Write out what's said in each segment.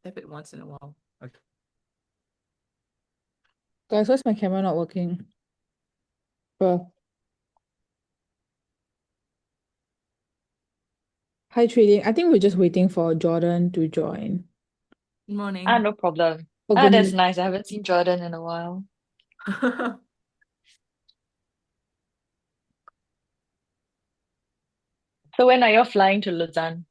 tap it once in a while. Okay. Guys, why's my camera not working? Bro. Hi, trading. I think we're just waiting for Jordan to join. Good Ah, morning. no problem. Oh, Ah, good that's morning. nice. I haven't seen Jordan in a while. So when are you flying to Lausanne?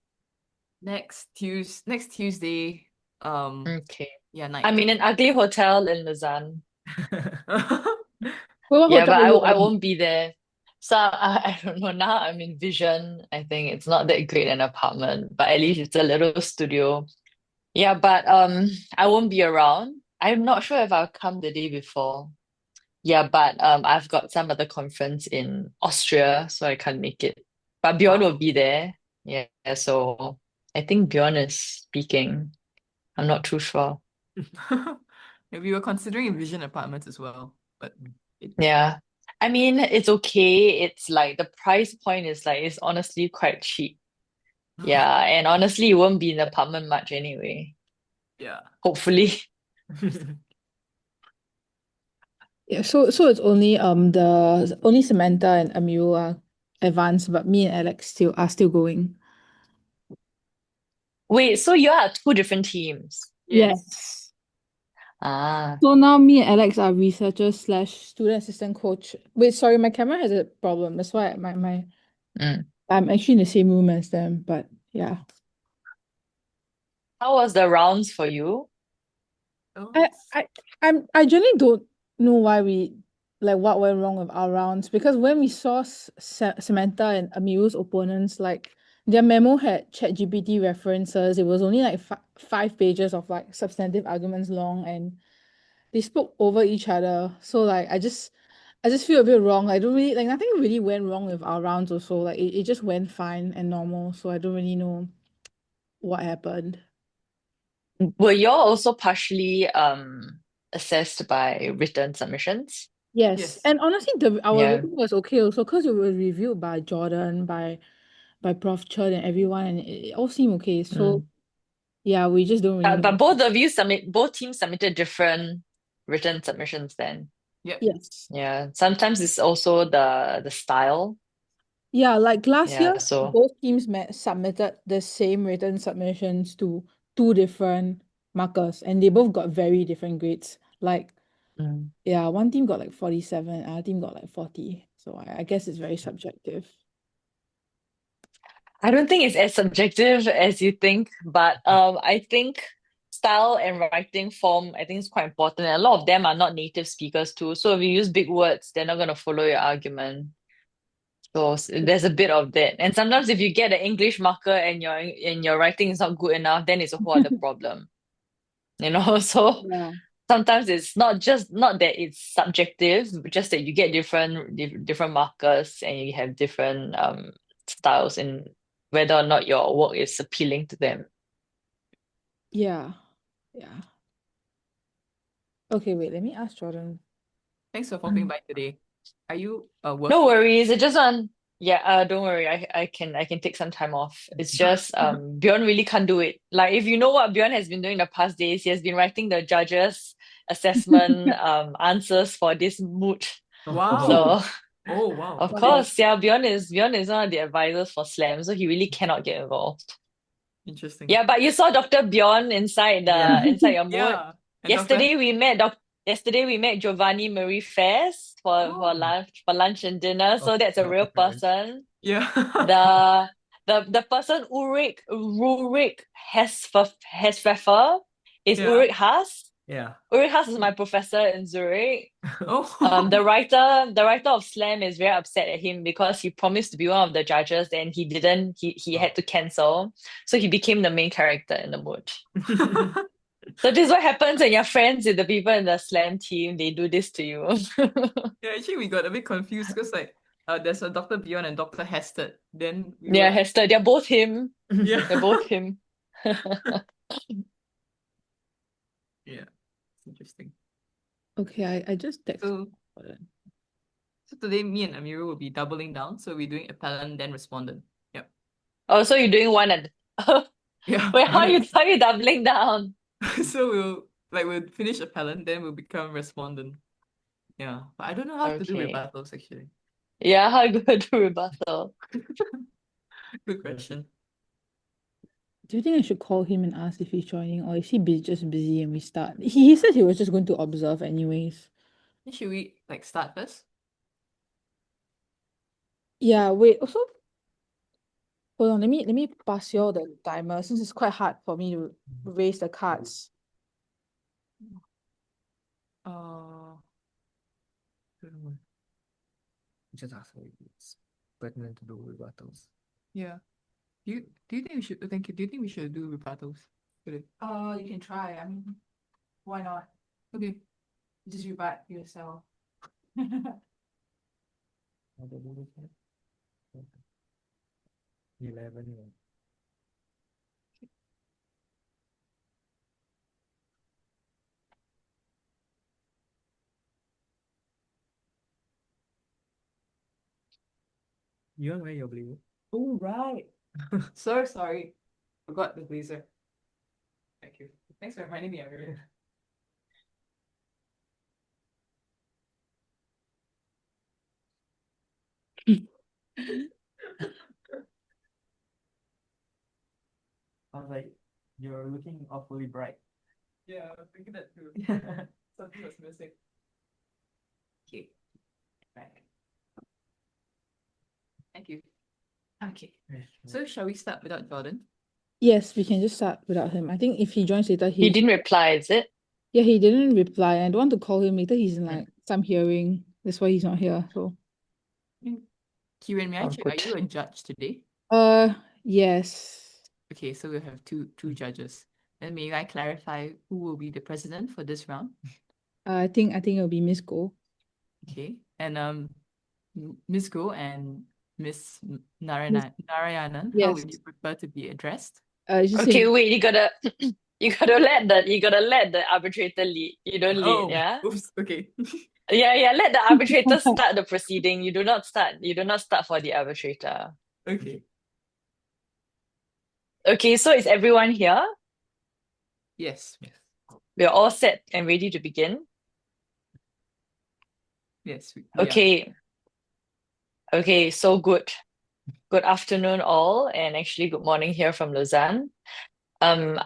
Next Tuesday, Okay. yeah, I'm night. in an ugly hotel in Lausanne. Wait, what Yeah, hotel but are you I in? won't be there. So I don't know. Now I'm in Vision. I think it's not that great an apartment, but at least it's a little studio. Yeah, but I won't be around. I'm not sure if I'll come the day before. Yeah, but I've got some other conference in Austria, so I can't make it. But Bjorn will Wow. be there. Yeah, so I think Bjorn is speaking. I'm not too sure. Yeah, we were considering Vision Apartments as well, but it Yeah. I mean, it's okay. It's like the price point is like it's honestly quite cheap. Yeah, and honestly, it won't be in the apartment much anyway. yeah. Hopefully. Yeah, so it's only the only Samantha and Amu are advanced, but me and Alex still going. Wait, so you are two different teams. Yes. Yes. Ah. So now me and Alex are researchers slash student assistant coach. Wait, sorry, my camera has a problem. That's why my Mm. I'm actually in the same room as them, but yeah. How was the rounds for you? Oh, I it's I I generally don't know why we like what went wrong with our rounds because when we saw Samantha and Amirul's opponents, like their memo had ChatGPT references. It was only like 5 pages of like substantive arguments long, and they spoke over each other. So like I just feel a bit wrong. I don't really like nothing really went wrong with our rounds also. Like it just went fine and normal. So I don't really know what happened. Were you all also partially assessed by written submissions? Yes, yes. and honestly, our Yeah. rating was okay also because it was reviewed by Jordan, by Prof. Chen and everyone, and it all seemed okay. So Mm. yeah, we just don't really But know. both teams submitted different written submissions then. Yep. Yes, Yeah. Sometimes it's also the style. yeah, like last year, Yeah. So both teams submitted the same written submissions to two different markers, and they both got very different grades. Like mm. yeah, one team got like 47, other team got like 40. So I guess it's very subjective. I don't think it's as subjective as you think, but I think style and writing form, I think is quite important. And a lot of them are not native speakers too. So if you use big words, they're not gonna follow your argument. So there's a bit of that. And sometimes if you get an English marker and your writing is not good enough, then it's a whole other problem. You know, so Yeah. sometimes it's not that it's subjective, but just that you get different markers and you have different styles in whether or not your work is appealing to them. Yeah. Yeah. Okay, wait, let me ask Jordan. Thanks for popping Mm. by today. Are you No working? worries. It just one. Yeah, don't worry. I can take some time off. It's just Bjorn really can't do it. Like if you know what Bjorn has been doing the past days, he has been writing the judges' assessment answers for this moot. Wow. So Oh, wow. of Wow. course, yeah, Bjorn is one of the advisors for Slam, so he really cannot get involved. Interesting. Yeah, but you saw Dr. Bjorn inside Yeah. the inside your mood. Yeah. And Dr. Yesterday we met Yesterday we met Giovanni Marie Fest Oh. for lunch and dinner. Oh, So that's a real Dr. Perry. person. Yeah. The the person Ulrich Hespfeffer is Yeah. Ulrich Haas. Yeah. Ulrich Haas is my professor in Zurich. Oh. The writer of Slam is very upset at him because he promised to be one of the judges and he didn't. He had to cancel, so he became the main character in the mood. So this is what happens when you're friends with the people in the Slam team. They do this to you. Yeah, actually we got a bit confused because like there's a Dr. Beyond and Dr. Hested. Then we Yeah, were Hester. They're both him. yeah. They're both him. Yeah. It's interesting. Okay, I just text So Jordan. so today me and Amiru will be doubling down. So we're doing appellant then respondent. Yep. Oh, so you're doing one at Yeah. wait, One at how you doubling down? So we'll finish appellant, then we'll become respondent. Yeah, but I don't know how to do Okay. rebuttals actually. Yeah, how you gonna do rebuttal? Good question. Do you think I should call him and ask if he's joining, or is he just busy and we start? He said he was just going to observe anyways. Should we start first? Yeah, wait, also hold on, let me pass you all the timer since it's quite hard for me to raise the cards. Don't know. Just ask her if it's pertinent to do rebuttals. Yeah. Do you think we should? Thank you. Do you think we should do rebuttals today? You can try. I mean, why not? Okay. Just rebut yourself. How do we do that? Okay. 11. Yeah. You want to wear your blue? Oh, right. Sorry. Forgot the blazer. Thank you. Thanks for reminding me, Amelia. I was like, you're looking awfully bright. Yeah, I was thinking that too. Something was missing. Okay. Right. Thank you. Okay. So shall we start without Jordan? Yes, we can just start without him. I think if he joins later, He didn't reply, is it? yeah, he didn't reply. I don't want to call him later. He's in like some hearing. That's why he's not here. So Kieran, may I Oh, check, are good. you a judge today? yes. Okay, so we'll have two judges. Then may I clarify who will be the president for this round? I think it'll be Miss Go. Okay. And Ms. Go and Miss Narayanan, how Yes. would you prefer to be addressed? Just Okay, say wait, you gotta let the arbitrator lead. You don't lead, yeah? Oops, okay. Yeah, let the arbitrator start the proceeding. You do not start for the arbitrator. Okay. Okay, so is everyone here? Yes. We're all set and ready to begin. Yes. We are. Okay. Okay, so good. Good afternoon, all, and actually good morning here from Lausanne. I'm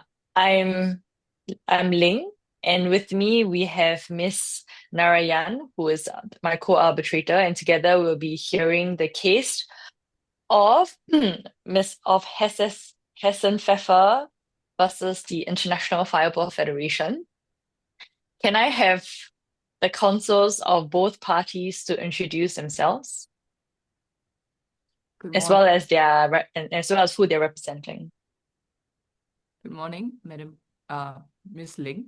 Ling, and with me we have Miss Narayan, who is my co-arbitrator, and together we'll be hearing the case of Hessen Pfeffer versus the International Fireball Federation. Can I have the counsels of both parties to introduce themselves, Good as morning. well as who they're representing? Good morning, Madam Miss Ling.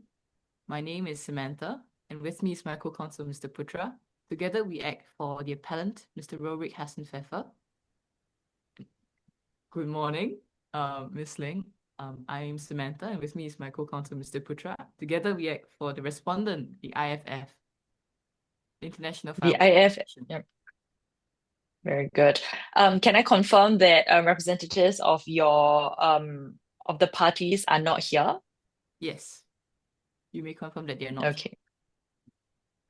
My name is Samantha, and with me is my co-counsel, Mr. Putra. Together we act for the appellant, Mr. Rorik Hassan Pfeffer. Good morning, Miss Ling. I'm Samantha, and with me is my co-counsel, Mr. Putra. Together we act for the respondent, the IFF, International The Fireball IF. Federation. Yep. Very good. Can I confirm that representatives of your of the parties are not here? Yes. You may confirm that they are not. Okay.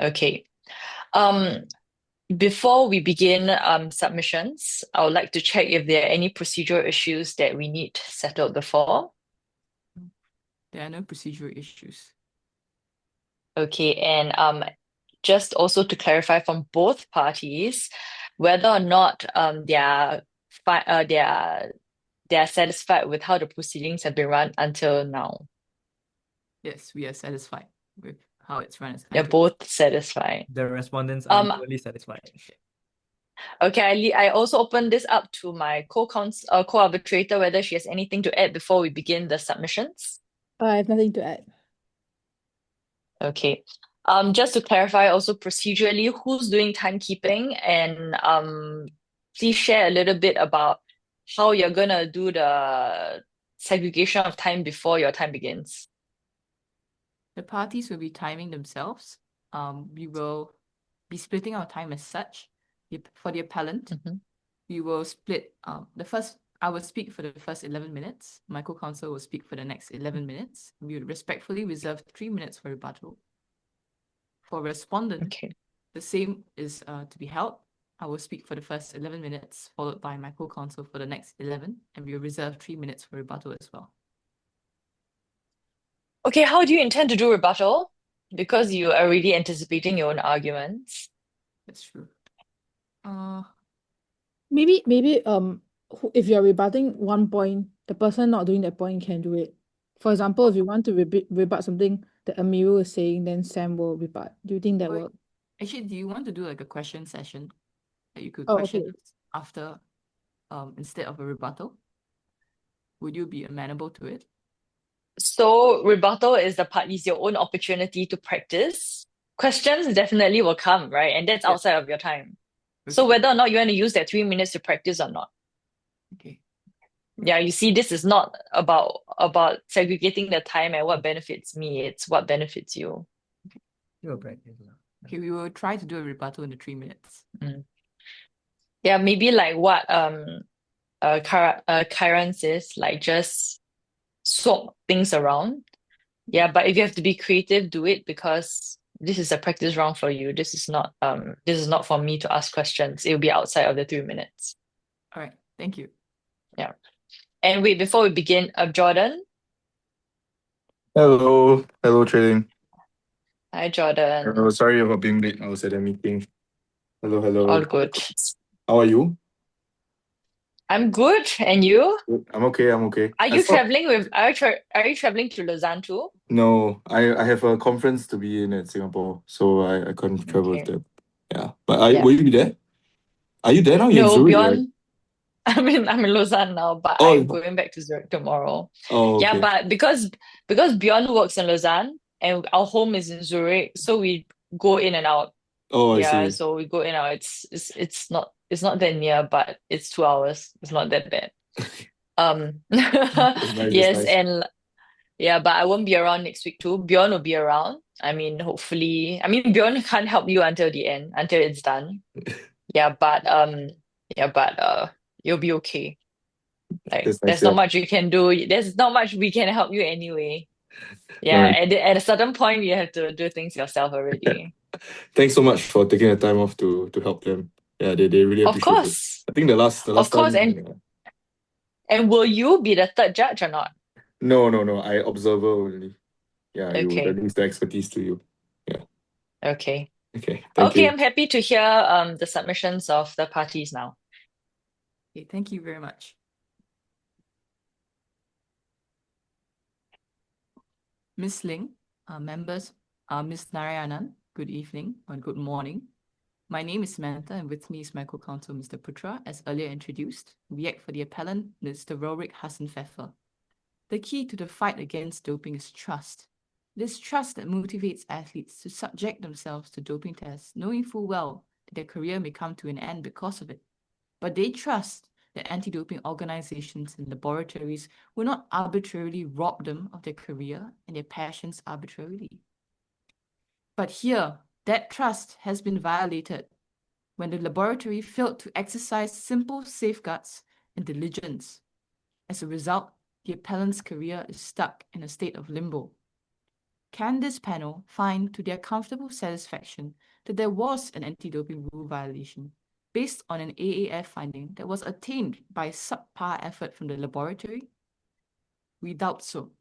Okay. Before we begin submissions, I would like to check if there are any procedural issues that we need settled before. There are no procedural issues. Okay, and just also to clarify from both parties whether or not they are satisfied with how the proceedings have been run until now. Yes, we are satisfied with how it's run. They're both satisfied. The respondents are equally satisfied. Okay, I also open this up to my co-arbitrator whether she has anything to add before we begin the submissions. I have nothing to add. Okay. Just to clarify also procedurally, who's doing timekeeping, and please share a little bit about how you're gonna do the segregation of time before your time begins. The parties will be timing themselves. We will be splitting our time as such. For the appellant, we will split the first I will speak for the first 11 minutes. My co-counsel will speak for the next 11 minutes. We would respectfully reserve 3 minutes for rebuttal. For respondent, Okay. the same is to be held. I will speak for the first 11 minutes, followed by my co-counsel for the next 11, and we will reserve 3 minutes for rebuttal as well. Okay, how do you intend to do rebuttal? Because you are already anticipating your own arguments. That's true. Maybe if you're rebutting one point, the person not doing that point can do it. For example, if you want to rebut something that Amirul is saying, then Sam will rebut. Do you think that Wait, works? Actually, do you want to do like a question session that you could Oh, question okay. us after instead of a rebuttal? Would you be amenable to it? So rebuttal is your own opportunity to practice. Questions definitely will come, right? And that's Yeah. outside of your time. So Okay. whether or not you want to use that 3 minutes to practice or not. Okay. Yeah, you see, this is not about segregating the time and what benefits me. It's what benefits you. You'll practice lah. Okay, we will try to do a rebuttal in the 3 minutes. Yeah, maybe like what Kairan says, like just swap things around. Yeah, but if you have to be creative, do it, because this is a practice round for you. This is not for me to ask questions. It will be outside of the 3 minutes. All right, thank you. Yeah. And wait, before we begin, Jordan. Hello, trading. Hi, Jordan. Hello, sorry about being late. I was at a meeting. Hello. All good. How are you? I'm good. And you? Good. I'm okay. Are I you saw- traveling are you traveling to Lausanne too? No, I have a conference to be in at Singapore, so I couldn't travel Okay. with them. Yeah, but Yeah. will you be there? Are you there now? You're in No, Zurich, right? beyond. I'm in Lausanne now, but Oh. I'm going back to Zurich tomorrow. Oh, okay. Yeah, but because Bjorn works in Lausanne and our home is in Zurich, so we go in and out. Oh, I Yeah, see. so we go in and out. It's not that near, but it's 2 hours. It's not that bad. That's nice. Yes, That's nice. and yeah, but I won't be around next week too. Bjorn will be around. I mean, hopefully. I mean, Bjorn can't help you until the end, until it's done. Yeah, but you'll be okay. Like, That's nice, there's not yeah. much you can do. There's not much we can help you anyway. Yeah, Alright. at a certain point, you have to do things yourself already. Thanks so much for taking the time off to help them. Yeah, they really Of appreciate it. course. I think the last Of course, time. and will you be the third judge or not? No. I observer only. Yeah, you Okay. release the expertise to you. Okay. Okay, thank Okay, you. I'm happy to hear the submissions of the parties now. Okay, thank you very much. Ms. Ling, members, Ms. Narayanan, good evening or good morning. My name is Samantha, and with me is my co-counsel, Mr. Putra, as earlier introduced. We act for the appellant, Mr. Rorik Hasenpfeffer. The key to the fight against doping is trust. It is trust that motivates athletes to subject themselves to doping tests, knowing full well that their career may come to an end because of it. But they trust that anti-doping organizations and laboratories will not arbitrarily rob them of their career and their passions arbitrarily. But here, that trust has been violated when the laboratory failed to exercise simple safeguards and diligence. As a result, the appellant's career is stuck in a state of limbo. Can this panel find to their comfortable satisfaction that there was an anti-doping rule violation based on an AAF finding that was attained by subpar effort from the laboratory? We doubt so.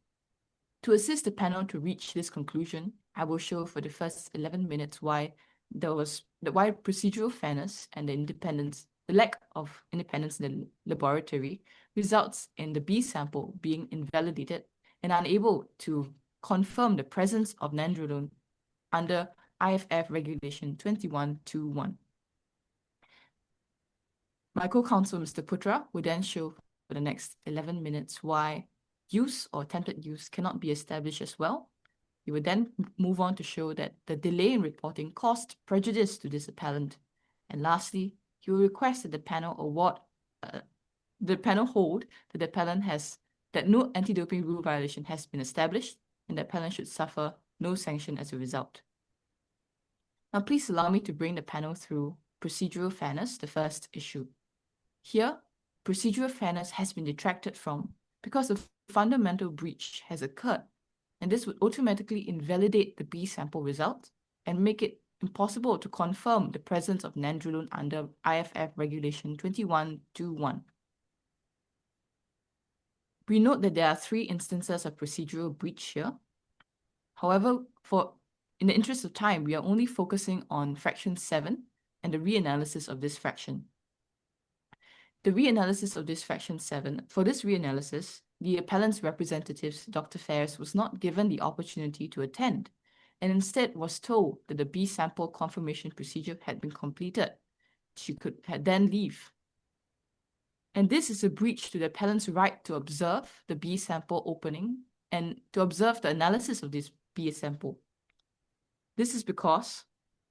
To assist the panel to reach this conclusion, I will show for the first 11 minutes why procedural fairness and the lack of independence in the laboratory results in the B sample being invalidated and unable to confirm the presence of nandrolone under IFF Regulation 2121. My co-counsel, Mr. Putra, will then show for the next 11 minutes why use or attempted use cannot be established as well. He will then move on to show that the delay in reporting caused prejudice to this appellant. And lastly, he will request that the panel hold that the appellant that no anti-doping rule violation has been established and the appellant should suffer no sanction as a result. Now, please allow me to bring the panel through procedural fairness, the first issue. Here, procedural fairness has been detracted from because a fundamental breach has occurred, and this would automatically invalidate the B sample result and make it impossible to confirm the presence of nandrolone under IFF Regulation 2121. We note that there are 3 instances of procedural breach here. However, in the interest of time, we are only focusing on fraction 7 and the reanalysis of this fraction. The reanalysis of this fraction 7, for this reanalysis, the appellant's representatives, Dr. Fares, was not given the opportunity to attend, and instead was told that the B sample confirmation procedure had been completed. She could then leave. And this is a breach to the appellant's right to observe the B sample opening and to observe the analysis of this B sample. This is because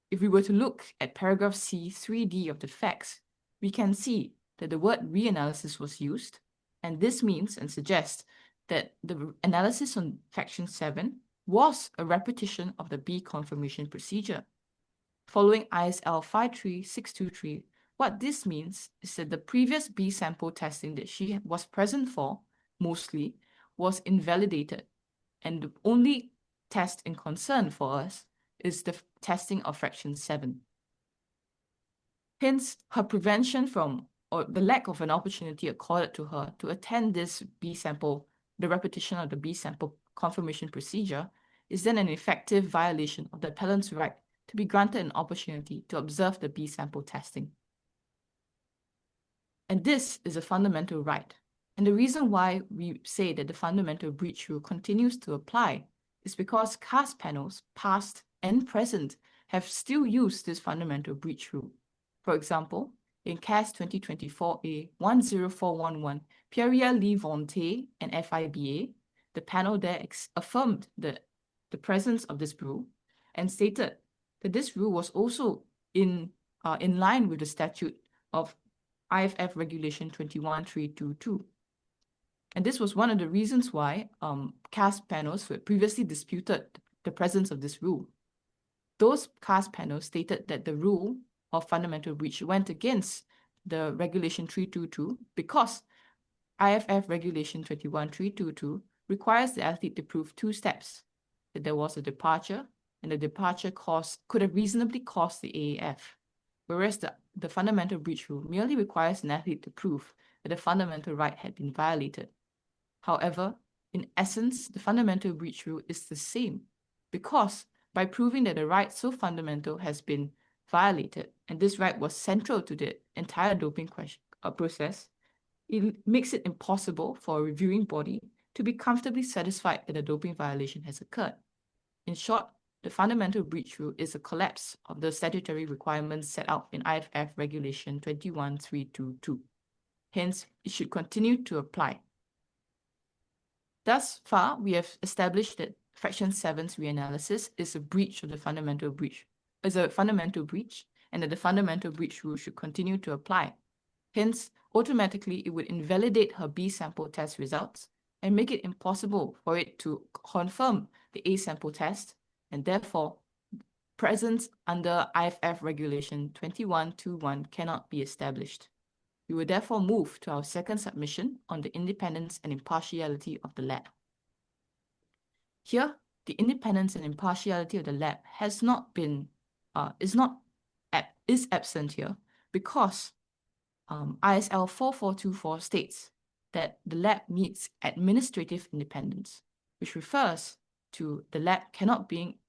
if we were to look at paragraph C 3D of the facts, we can see that the word reanalysis was used, and this means and suggests that the analysis on fraction 7 was a repetition of the B confirmation procedure. Following ISL 53623, what this means is that the previous B sample testing that she was present for, mostly, was invalidated, and the only test in concern for us is the testing of fraction 7. Hence, her prevention from, or the lack of an opportunity accorded to her to attend this B sample, the repetition of the B sample confirmation procedure, is then an effective violation of the appellant's right to be granted an opportunity to observe the B sample testing. And this is a fundamental right. And the reason why we say that the fundamental breach rule continues to apply is because CAS panels, past and present, have still used this fundamental breach rule. For example, in CAS 2024A 10411, Pierre Lee Vonte and FIBA, the panel there affirmed the presence of this rule and stated that this rule was also in line with the statute of IFF Regulation 21322. And this was one of the reasons why CAS panels had previously disputed the presence of this rule. Those CAS panels stated that the rule of fundamental breach went against the Regulation 322 because IFF Regulation 21322 requires the athlete to prove 2 steps: that there was a departure, and the departure could have reasonably caused the AAF, whereas the fundamental breach rule merely requires an athlete to prove that the fundamental right had been violated. However, in essence, the fundamental breach rule is the same, because by proving that the right so fundamental has been violated, and this right was central to the entire doping process, it makes it impossible for a reviewing body to be comfortably satisfied that a doping violation has occurred. In short, the fundamental breach rule is a collapse of the statutory requirements set out in IFF Regulation 21322. Hence, it should continue to apply. Thus far, we have established that Fraction 7's reanalysis is a breach of the fundamental breach, and that the fundamental breach rule should continue to apply. Hence, automatically, it would invalidate her B sample test results and make it impossible for it to confirm the A sample test, and therefore, presence under IFF Regulation 2121 cannot be established. We will therefore move to our second submission on the independence and impartiality of the lab. Here, the independence and impartiality of the lab has not been, is absent here because ISL 4424 states that the lab needs administrative independence, which refers to the lab cannot be,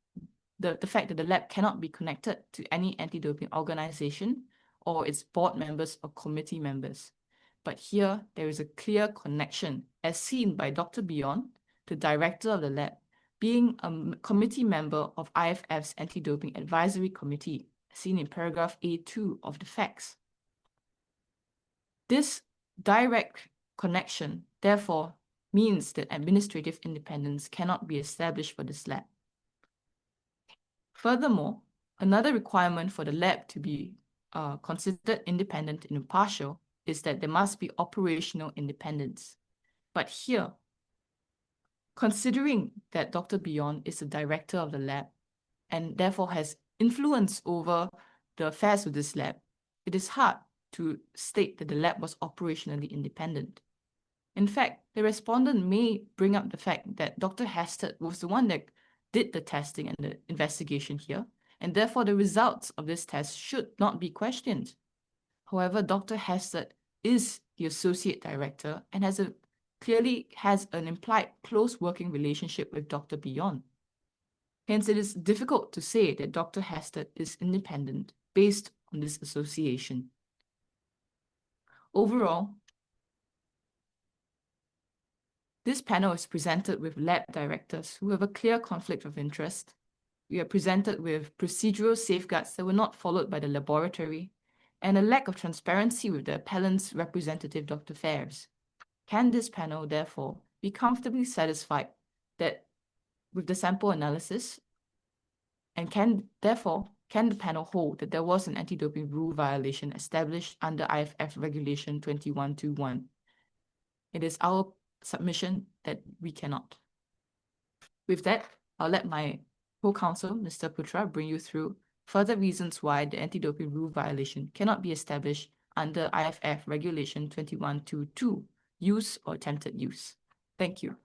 the fact that the lab cannot be connected to any anti-doping organization or its board members or committee members. But here, there is a clear connection, as seen by Dr. Beyond, the director of the lab, being a committee member of IFF's Anti-Doping Advisory Committee, seen in paragraph A2 of the facts. This direct connection, therefore, means that administrative independence cannot be established for this lab. Furthermore, another requirement for the lab to be considered independent and impartial is that there must be operational independence. But here, considering that Dr. Beyond is the director of the lab and therefore has influence over the affairs of this lab, it is hard to state that the lab was operationally independent. In fact, the respondent may bring up the fact that Dr. Hastert was the one that did the testing and the investigation here, and therefore the results of this test should not be questioned. However, Dr. Hastert is the associate director and clearly has an implied close working relationship with Dr. Beyond. Hence, it is difficult to say that Dr. Hastert is independent based on this association. Overall, this panel is presented with lab directors who have a clear conflict of interest. We are presented with procedural safeguards that were not followed by the laboratory, and a lack of transparency with the appellant's representative, Dr. Fairs. Can this panel, therefore, be comfortably satisfied that with the sample analysis, and can the panel hold that there was an anti-doping rule violation established under IFF Regulation 2121? It is our submission that we cannot. With that, I'll let my co-counsel, Mr. Putra, bring you through further reasons why the anti-doping rule violation cannot be established under IFF Regulation 2122, use or attempted use. Thank you.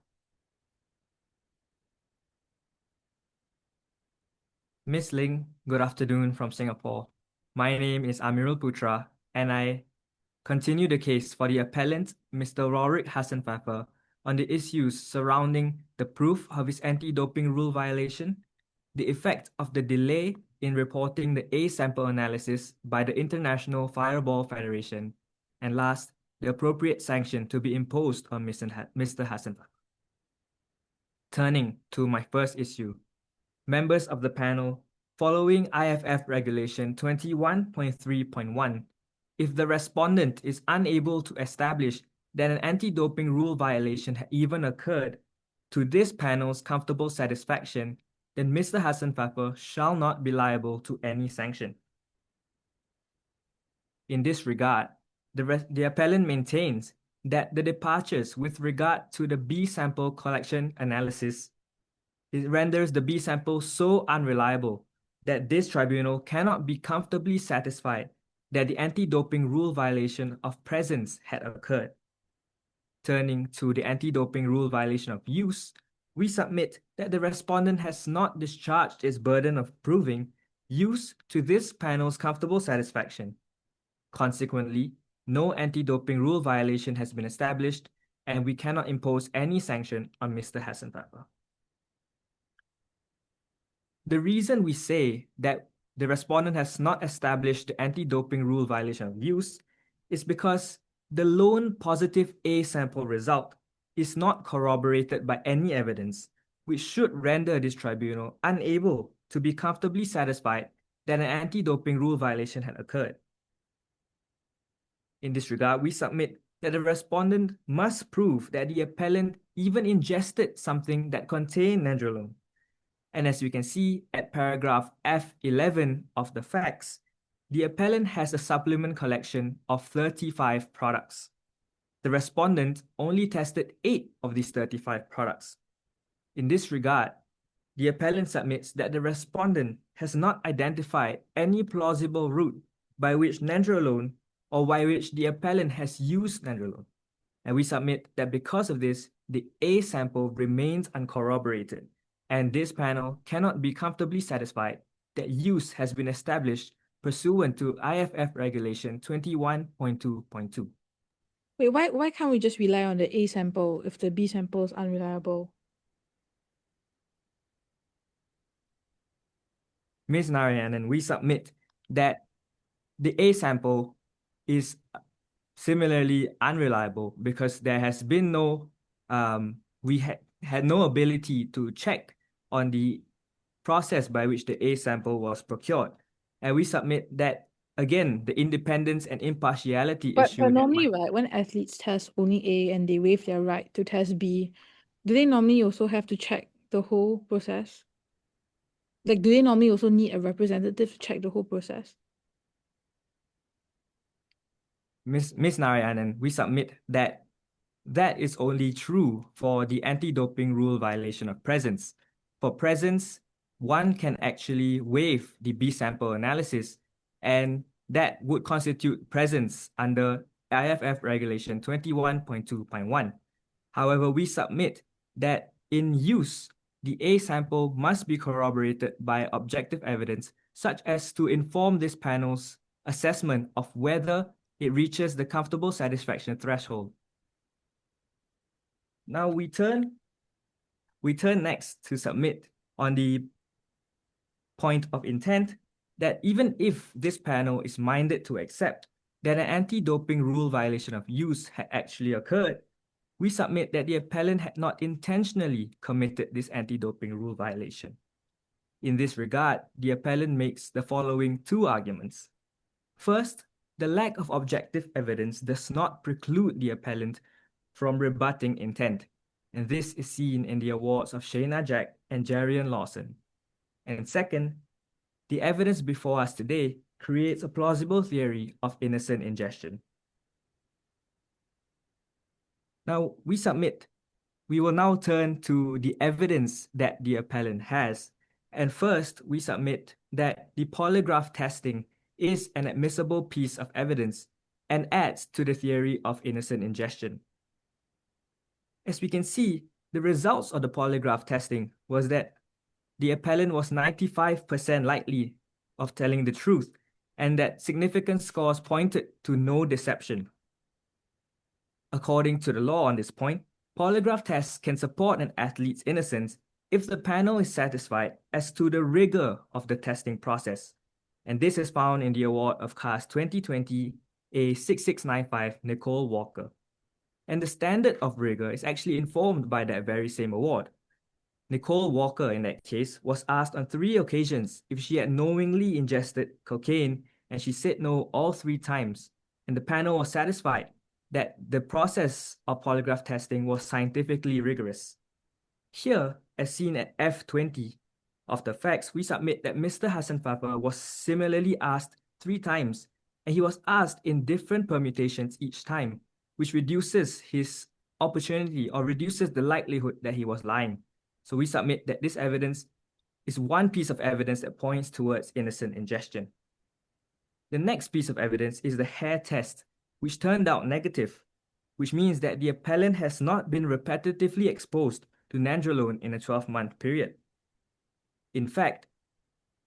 Ms. Ling, good afternoon from Singapore. My name is Amirul Putra, and I continue the case for the appellant, Mr. Rorik Hasenpfeffer, on the issues surrounding the proof of his anti-doping rule violation, the effect of the delay in reporting the A sample analysis by the International Fireball Federation, and last, the appropriate sanction to be imposed on Mr. Hasenpfeffer. Turning to my first issue, members of the panel, following IFF Regulation 21.3.1, if the respondent is unable to establish that an anti-doping rule violation had even occurred, to this panel's comfortable satisfaction, then Mr. Hasenpfeffer shall not be liable to any sanction. In this regard, the appellant maintains that the departures with regard to the B sample collection analysis, it renders the B sample so unreliable that this tribunal cannot be comfortably satisfied that the anti-doping rule violation of presence had occurred. Turning to the anti-doping rule violation of use, we submit that the respondent has not discharged its burden of proving use to this panel's comfortable satisfaction. Consequently, no anti-doping rule violation has been established, and we cannot impose any sanction on Mr. Hasenpfeffer. The reason we say that the respondent has not established the anti-doping rule violation of use is because the lone positive A sample result is not corroborated by any evidence, which should render this tribunal unable to be comfortably satisfied that an anti-doping rule violation had occurred. In this regard, we submit that the respondent must prove that the appellant even ingested something that contained nandrolone. And as we can see at paragraph F11 of the facts, the appellant has a supplement collection of 35 products. The respondent only tested 8 of these 35 products. In this regard, the appellant submits that the respondent has not identified any plausible route by which nandrolone or by which the appellant has used nandrolone. And we submit that because of this, the A sample remains uncorroborated, and this panel cannot be comfortably satisfied that use has been established pursuant to IFF Regulation 21.2.2. Wait, why can't we just rely on the A sample if the B sample is unreliable? Ms. Narayanan, we submit that the A sample is similarly unreliable because there has been no, we had no ability to check on the process by which the A sample was procured. And we submit that, again, the independence and impartiality issue. But normally, right, when athletes test only A and they waive their right to test B, do they normally also have to check the whole process? Like, do they normally also need a representative to check the whole process? Ms. Narayanan, we submit that that is only true for the anti-doping rule violation of presence. For presence, one can actually waive the B sample analysis, and that would constitute presence under IFF Regulation 21.2.1. However, we submit that in use, the A sample must be corroborated by objective evidence, such as to inform this panel's assessment of whether it reaches the comfortable satisfaction threshold. Now we turn next to submit on the point of intent that even if this panel is minded to accept that an anti-doping rule violation of use had actually occurred, we submit that the appellant had not intentionally committed this anti-doping rule violation. In this regard, the appellant makes the following two arguments. First, the lack of objective evidence does not preclude the appellant from rebutting intent, and this is seen in the awards of Shayna Jack and Jarian Lawson. And second, the evidence before us today creates a plausible theory of innocent ingestion. Now, we will now turn to the evidence that the appellant has. And first, we submit that the polygraph testing is an admissible piece of evidence and adds to the theory of innocent ingestion. As we can see, the results of the polygraph testing was that the appellant was 95% likely of telling the truth, and that significant scores pointed to no deception. According to the law on this point, polygraph tests can support an athlete's innocence if the panel is satisfied as to the rigor of the testing process. And this is found in the award of CAS 2020 A6695 Nicole Walker. And the standard of rigor is actually informed by that very same award. Nicole Walker, in that case, was asked on 3 occasions if she had knowingly ingested cocaine, and she said no all 3 times. And the panel was satisfied that the process of polygraph testing was scientifically rigorous. Here, as seen at F20 of the facts, we submit that Mr. Hassan Fafa was similarly asked 3 times, and he was asked in different permutations each time, which reduces his opportunity or reduces the likelihood that he was lying. So we submit that this evidence is one piece of evidence that points towards innocent ingestion. The next piece of evidence is the hair test, which turned out negative, which means that the appellant has not been repetitively exposed to nandrolone in a 12-month period. In fact,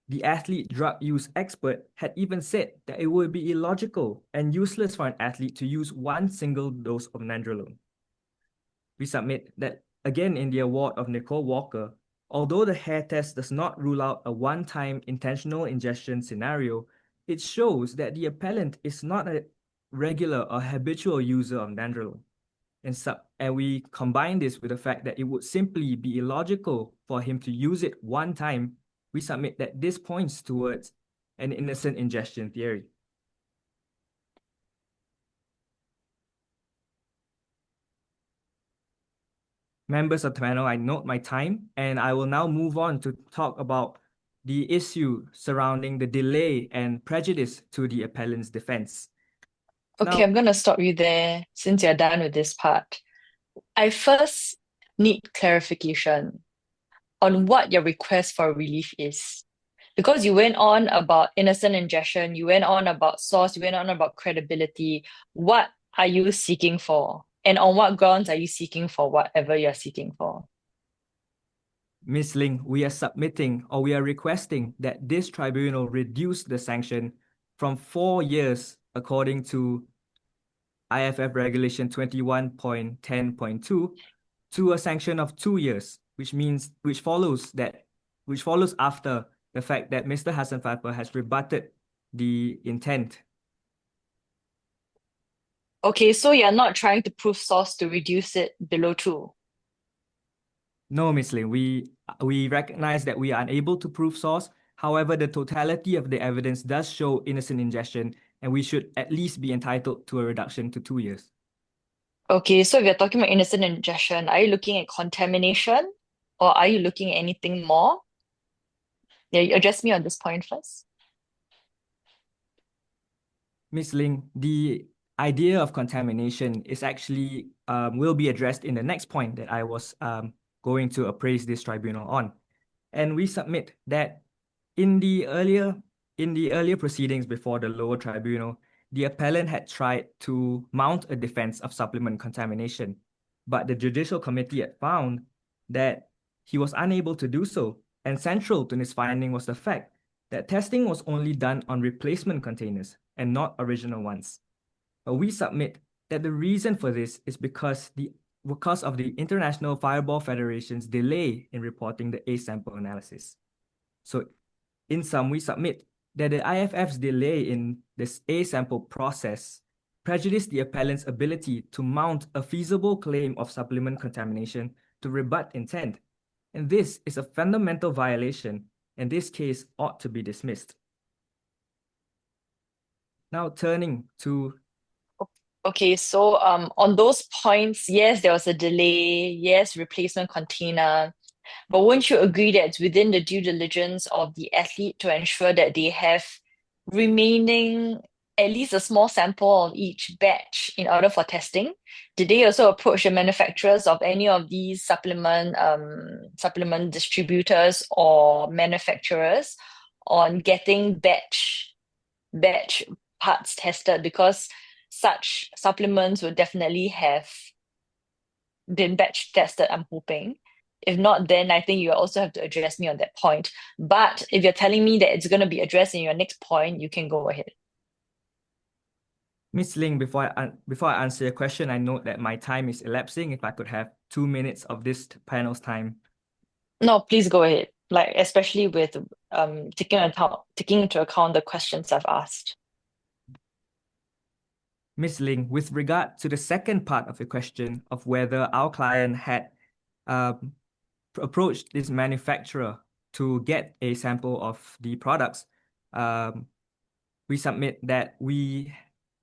the athlete drug use expert had even said that it would be illogical and useless for an athlete to use 1 single dose of nandrolone. We submit that, again in the award of Nicole Walker, although the hair test does not rule out a one-time intentional ingestion scenario, it shows that the appellant is not a regular or habitual user of nandrolone. And we combine this with the fact that it would simply be illogical for him to use it 1 time. We submit that this points towards an innocent ingestion theory. Members of the panel, I note my time, and I will now move on to talk about the issue surrounding the delay and prejudice to the appellant's defense. Okay, Now, I'm going to stop you there since you're done with this part. I first need clarification on what your request for relief is. Because you went on about innocent ingestion, you went on about source, you went on about credibility. What are you seeking for? And on what grounds are you seeking for whatever you're seeking for? Ms. Ling, we are requesting that this tribunal reduce the sanction from 4 years, according to IFF Regulation 21.10.2, to a sanction of 2 years, which follows after the fact that Mr. Hassan Fafa has rebutted the intent. Okay, so you're not trying to prove source to reduce it below 2. No, Ms. Ling, we recognize that we are unable to prove source. However, the totality of the evidence does show innocent ingestion, and we should at least be entitled to a reduction to 2 years. Okay, so if you're talking about innocent ingestion, are you looking at contamination or are you looking at anything more? Yeah, you address me on this point first. Ms. Ling, the idea of contamination is actually will be addressed in the next point that I was going to appraise this tribunal on. And we submit that in the in the earlier proceedings before the lower tribunal, the appellant had tried to mount a defense of supplement contamination, but the Judicial Committee had found that he was unable to do so, and central to this finding was the fact that testing was only done on replacement containers and not original ones. We submit that the reason for this is because of the International Fireball Federation's delay in reporting the A-sample analysis. So in sum, we submit that the IFF's delay in this A-sample process prejudiced the appellant's ability to mount a feasible claim of supplement contamination to rebut intent. And this is a fundamental violation, and this case ought to be dismissed. Now turning to... Okay, so on those points, yes, there was a delay, yes, replacement container, but wouldn't you agree that it's within the due diligence of the athlete to ensure that they have remaining at least a small sample of each batch in order for testing? Did they also approach the manufacturers of any of these supplement distributors or manufacturers on getting batch parts tested? Because such supplements would definitely have been batch tested, I'm hoping. If not, then I think you also have to address me on that point. But if you're telling me that it's going to be addressed in your next point, you can go ahead. Ms. Ling, before I answer your question, I note that my time is elapsing. If I could have 2 minutes of this panel's time. No, please go ahead. Like, especially with taking into account the questions I've asked. Ms. Ling, with regard to the second part of your question of whether our client had approached this manufacturer to get a sample of the products, we submit that we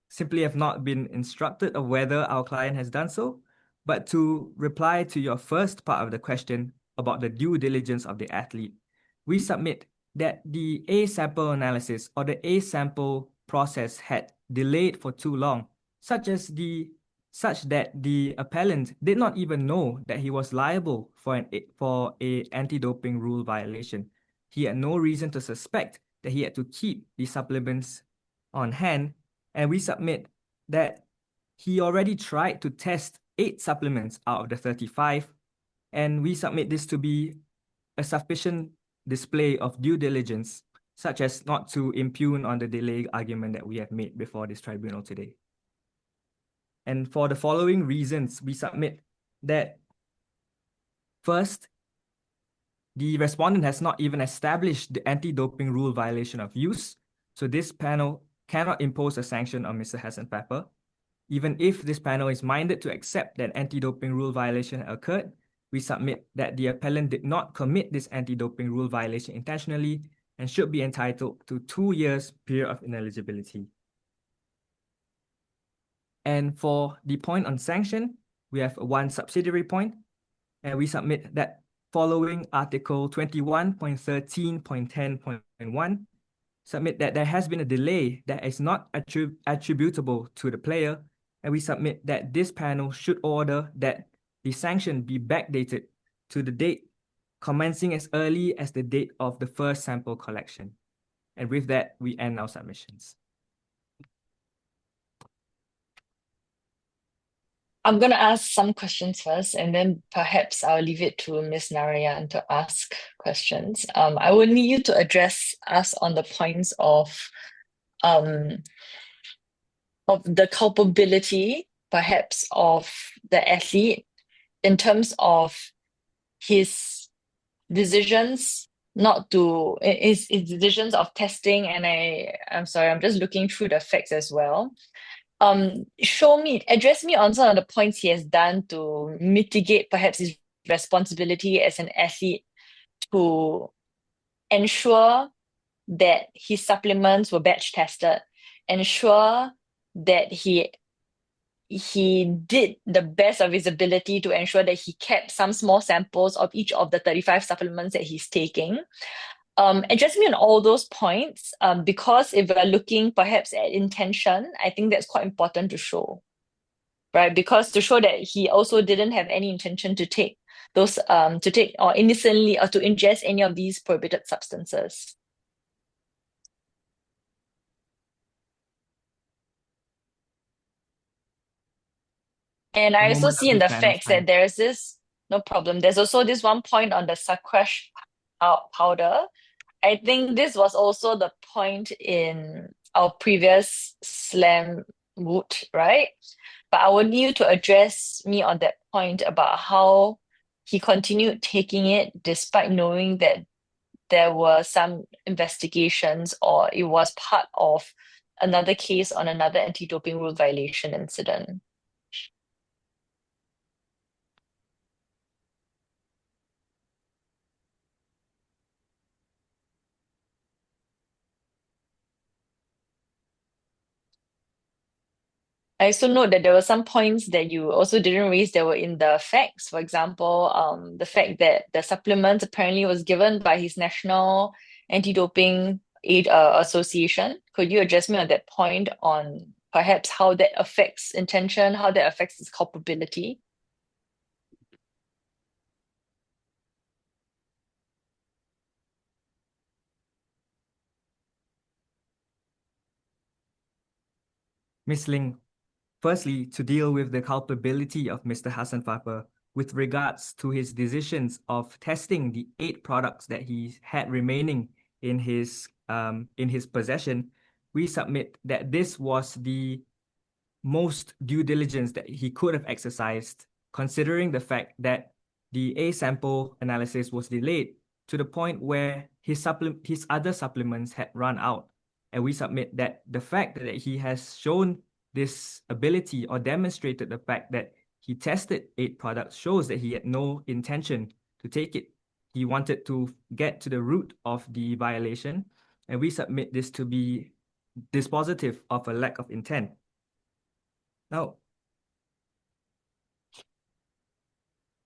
simply have not been instructed of whether our client has done so. But to reply to your first part of the question about the due diligence of the athlete, we submit that the A-sample analysis or the A-sample process had delayed for too long, such that the appellant did not even know that he was liable for a anti-doping rule violation. He had no reason to suspect that he had to keep the supplements on hand, and we submit that he already tried to test 8 supplements out of the 35, and we submit this to be a sufficient display of due diligence, such as not to impugn on the delay argument that we have made before this tribunal today. And for the following reasons, we submit that first, the respondent has not even established the anti-doping rule violation of use, so this panel cannot impose a sanction on Mr. Hassan Pepper. Even if this panel is minded to accept that anti-doping rule violation occurred, we submit that the appellant did not commit this anti-doping rule violation intentionally and should be entitled to 2 years period of ineligibility. And for the point on sanction, we have one subsidiary point, and we submit that following Article 21.13.10.1, submit that there has been a delay that is not attributable to the player, and we submit that this panel should order that the sanction be backdated to the date commencing as early as the date of the first sample collection. And with that, we end our submissions. I'm going to ask some questions first, and then perhaps I'll leave it to Ms. Narayan to ask questions. I will need you to address us on the points of the culpability, perhaps, of the athlete in terms of his decisions his decisions of testing, and I'm sorry, I'm just looking through the facts as well. Address me on some of the points he has done to mitigate perhaps his responsibility as an athlete to ensure that his supplements were batch tested, ensure that he did the best of his ability to ensure that he kept some small samples of each of the 35 supplements that he's taking. Address me on all those points, because if we're looking perhaps at intention, I think that's quite important to show, right? Because to show that he also didn't have any intention to take those, or innocently, or to ingest any of these prohibited substances. And I A also moment see of in this the man was facts that time. there's this, no problem. There's also this one point on the Saquash powder. I think this was also the point in our previous slam wood, right? But I would need you to address me on that point about how he continued taking it despite knowing that there were some investigations or it was part of another case on another anti-doping rule violation incident. I also note that there were some points that you also didn't raise that were in the facts. For example, the fact that the supplement apparently was given by his national anti-doping association. Could you address me on that point on perhaps how that affects intention, how that affects his culpability? Ms. Ling, firstly, to deal with the culpability of Mr. Hassan Fafa with regards to his decisions of testing the 8 products that he had remaining in his possession, we submit that this was the most due diligence that he could have exercised, considering the fact that the A sample analysis was delayed to the point where his other supplements had run out. And we submit that the fact that he has shown this ability or demonstrated the fact that he tested 8 products shows that he had no intention to take it. He wanted to get to the root of the violation, and we submit this to be dispositive of a lack of intent. Now,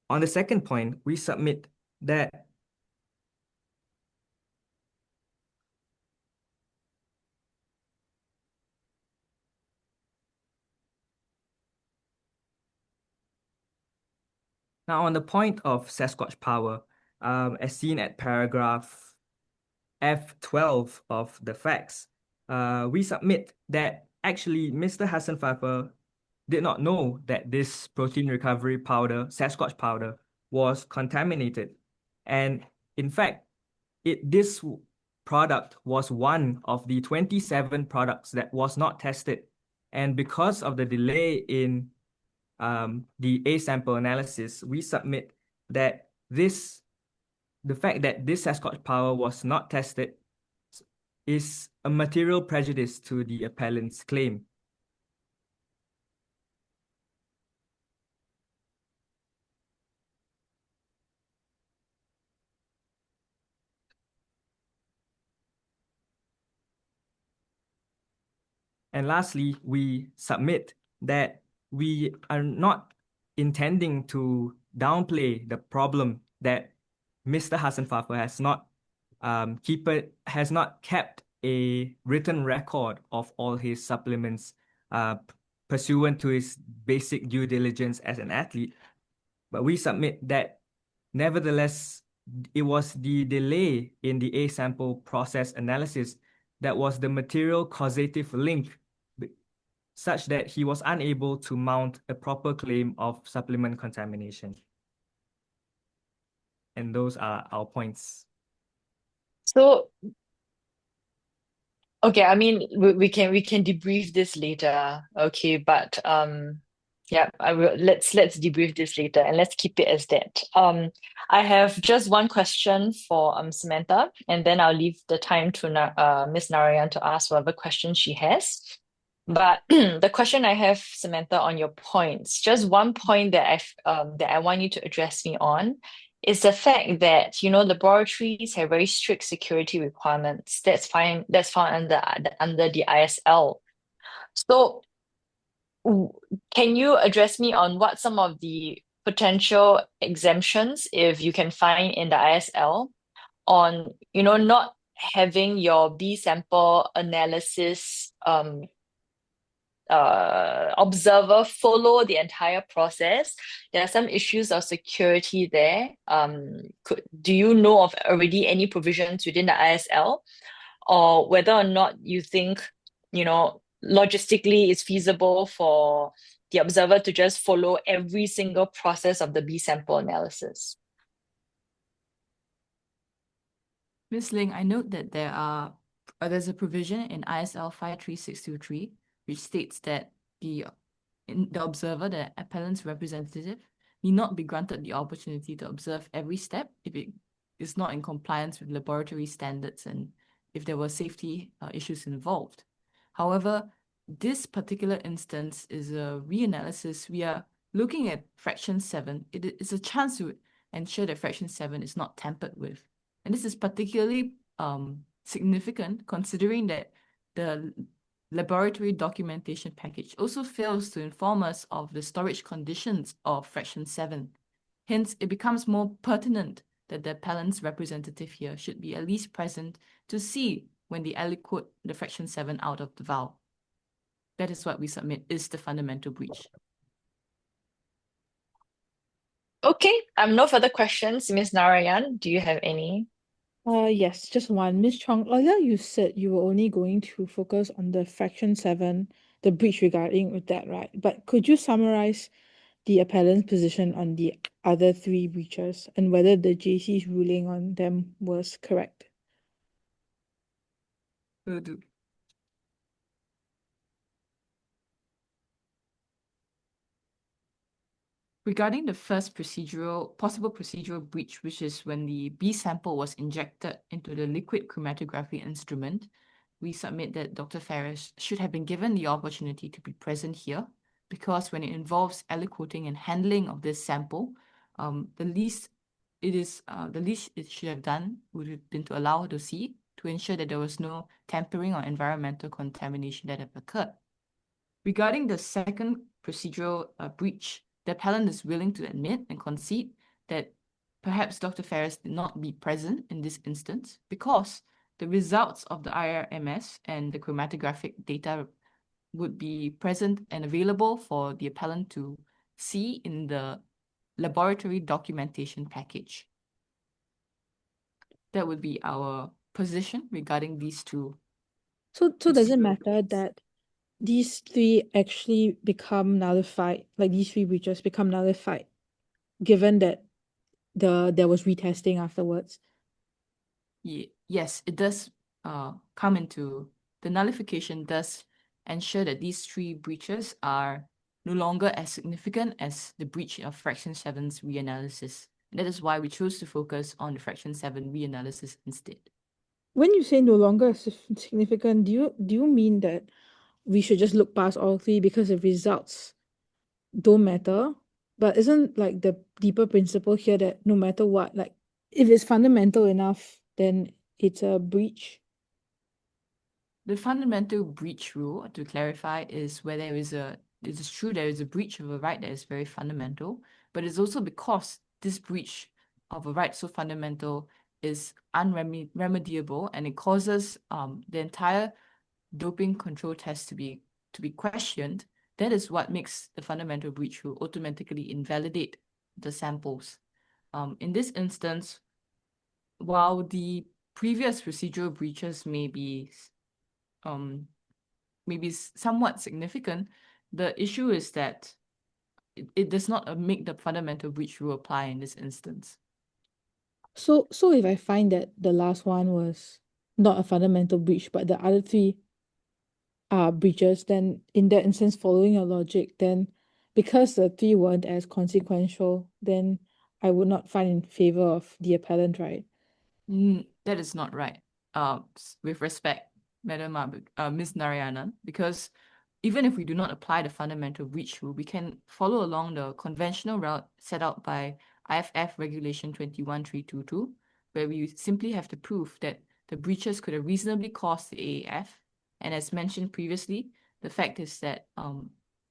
on the second point, we submit that now on the point of Sasquatch power, as seen at paragraph F12 of the facts, we submit that actually Mr. Hassan Fafa did not know that this protein recovery powder, Sasquatch powder, was contaminated. And in fact, this product was one of the 27 products that was not tested. And because of the delay in the A sample analysis, we submit that the fact that this Sasquatch power was not tested is a material prejudice to the appellant's claim. And lastly, we submit that we are not intending to downplay the problem that Mr. Hassan Fafa has not kept a written record of all his supplements pursuant to his basic due diligence as an athlete. But we submit that nevertheless, it was the delay in the A sample process analysis that was the material causative link such that he was unable to mount a proper claim of supplement contamination. And those are our points. So, okay, I mean, we can debrief this later, okay, but yeah, let's debrief this later and let's keep it as that. I have just one question for Samantha, and then I'll leave the time to Miss Narayan to ask whatever question she has. But the question I have, Samantha, on your points, just one point that I want you to address me on is the fact that laboratories have very strict security requirements. That's fine. That's found under the ISL. So, can you address me on what some of the potential exemptions, if you can find in the ISL, on not having your B sample analysis observer follow the entire process? There are some issues of security there. Do you know of already any provisions within the ISL, or whether or not you think, logistically it's feasible for the observer to just follow every single process of the B sample analysis. Ms. Ling, I note that there's a provision in ISL 53623 which states that the observer, the appellant's representative, need not be granted the opportunity to observe every step if it is not in compliance with laboratory standards and if there were safety issues involved. However, this particular instance is a reanalysis. We are looking at fraction 7. It is a chance to ensure that fraction 7 is not tampered with. And this is particularly significant considering that the laboratory documentation package also fails to inform us of the storage conditions of fraction 7. Hence, it becomes more pertinent that the appellant's representative here should be at least present to see when they aliquot the fraction 7 out of the vial. That is what we submit is the fundamental breach. Okay, no further questions. Ms. Narayan, do you have any? Yes, just one. Ms. Chong, earlier you said you were only going to focus on the fraction 7, the breach regarding with that, right? But could you summarize the appellant's position on the other 3 breaches and whether the JC's ruling on them was correct? Will do. Regarding the first possible procedural breach, which is when the B sample was injected into the liquid chromatography instrument, we submit that Dr. Ferris should have been given the opportunity to be present here because when it involves aliquoting and handling of this sample, the least it should have done would have been to allow her to see to ensure that there was no tampering or environmental contamination that had occurred. Regarding the second procedural breach, the appellant is willing to admit and concede that perhaps Dr. Ferris did not be present in this instance because the results of the IRMS and the chromatographic data would be present and available for the appellant to see in the laboratory documentation package. That would be our position regarding these 2. So does it procedural matter breaches. that these 3 actually become nullified, like these 3 breaches become nullified, given that there was retesting afterwards? Yes, it does come into the nullification does ensure that these 3 breaches are no longer as significant as the breach of fraction 7's reanalysis. That is why we chose to focus on the fraction 7 reanalysis instead. When you say no longer significant, do you mean that we should just look past all 3 because the results don't matter? But isn't like the deeper principle here that no matter what, like if it's fundamental enough, then it's a breach? The fundamental breach rule, to clarify, is where it is true there is a breach of a right that is very fundamental, but it's also because this breach of a right so fundamental is unremediable and it causes the entire doping control test to be questioned. That is what makes the fundamental breach rule automatically invalidate the samples. In this instance, while the previous procedural breaches may be somewhat significant, the issue is that it does not make the fundamental breach rule apply in this instance. So if I find that the last one was not a fundamental breach, but the other 3 are breaches, then in that instance, following your logic, then because the 3 weren't as consequential, then I would not find in favor of the appellant, right? That is not right. With respect, Madam Ms. Narayanan, because even if we do not apply the fundamental breach rule, we can follow along the conventional route set out by IFF Regulation 21322, where we simply have to prove that the breaches could have reasonably caused the AAF. And as mentioned previously, the fact is that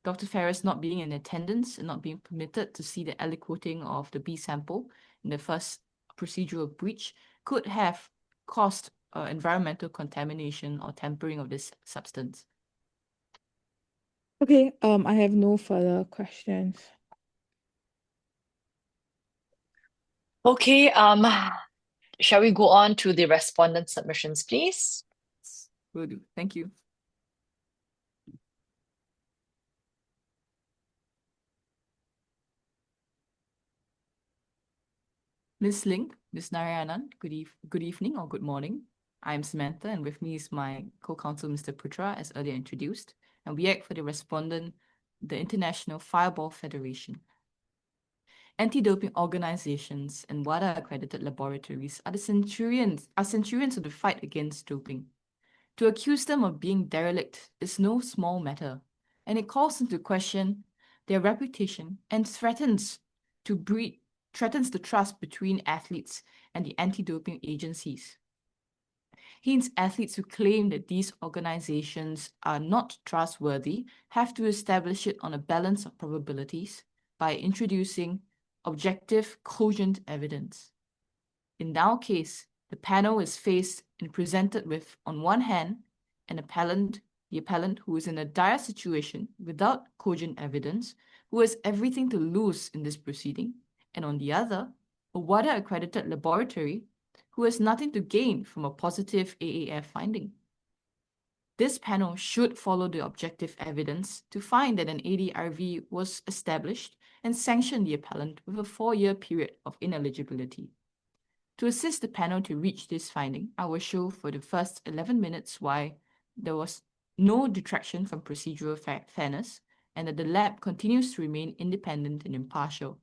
Dr. Ferris not being in attendance and not being permitted to see the aliquoting of the B sample in the first procedural breach could have caused environmental contamination or tampering of this substance. Okay, I have no further questions. Okay, shall we go on to the respondent submissions, please? Yes, will do. Thank you. Ms. Ling, Ms. Narayanan, good evening or good morning. I'm Samantha, and with me is my co-counsel, Mr. Putra, as earlier introduced, and we act for the respondent, the International Fireball Federation. Anti-doping organizations and WADA-accredited laboratories are centurions of the fight against doping. To accuse them of being derelict is no small matter, and it calls into question their reputation and threatens the trust between athletes and the anti-doping agencies. Hence, athletes who claim that these organizations are not trustworthy have to establish it on a balance of probabilities by introducing objective, cogent evidence. In our case, the panel is faced and presented with, on one hand, the appellant who is in a dire situation without cogent evidence, who has everything to lose in this proceeding, and on the other, a WADA-accredited laboratory who has nothing to gain from a positive AAF finding. This panel should follow the objective evidence to find that an ADRV was established and sanction the appellant with a 4-year period of ineligibility. To assist the panel to reach this finding, I will show for the first 11 minutes why there was no detraction from procedural fairness and that the lab continues to remain independent and impartial.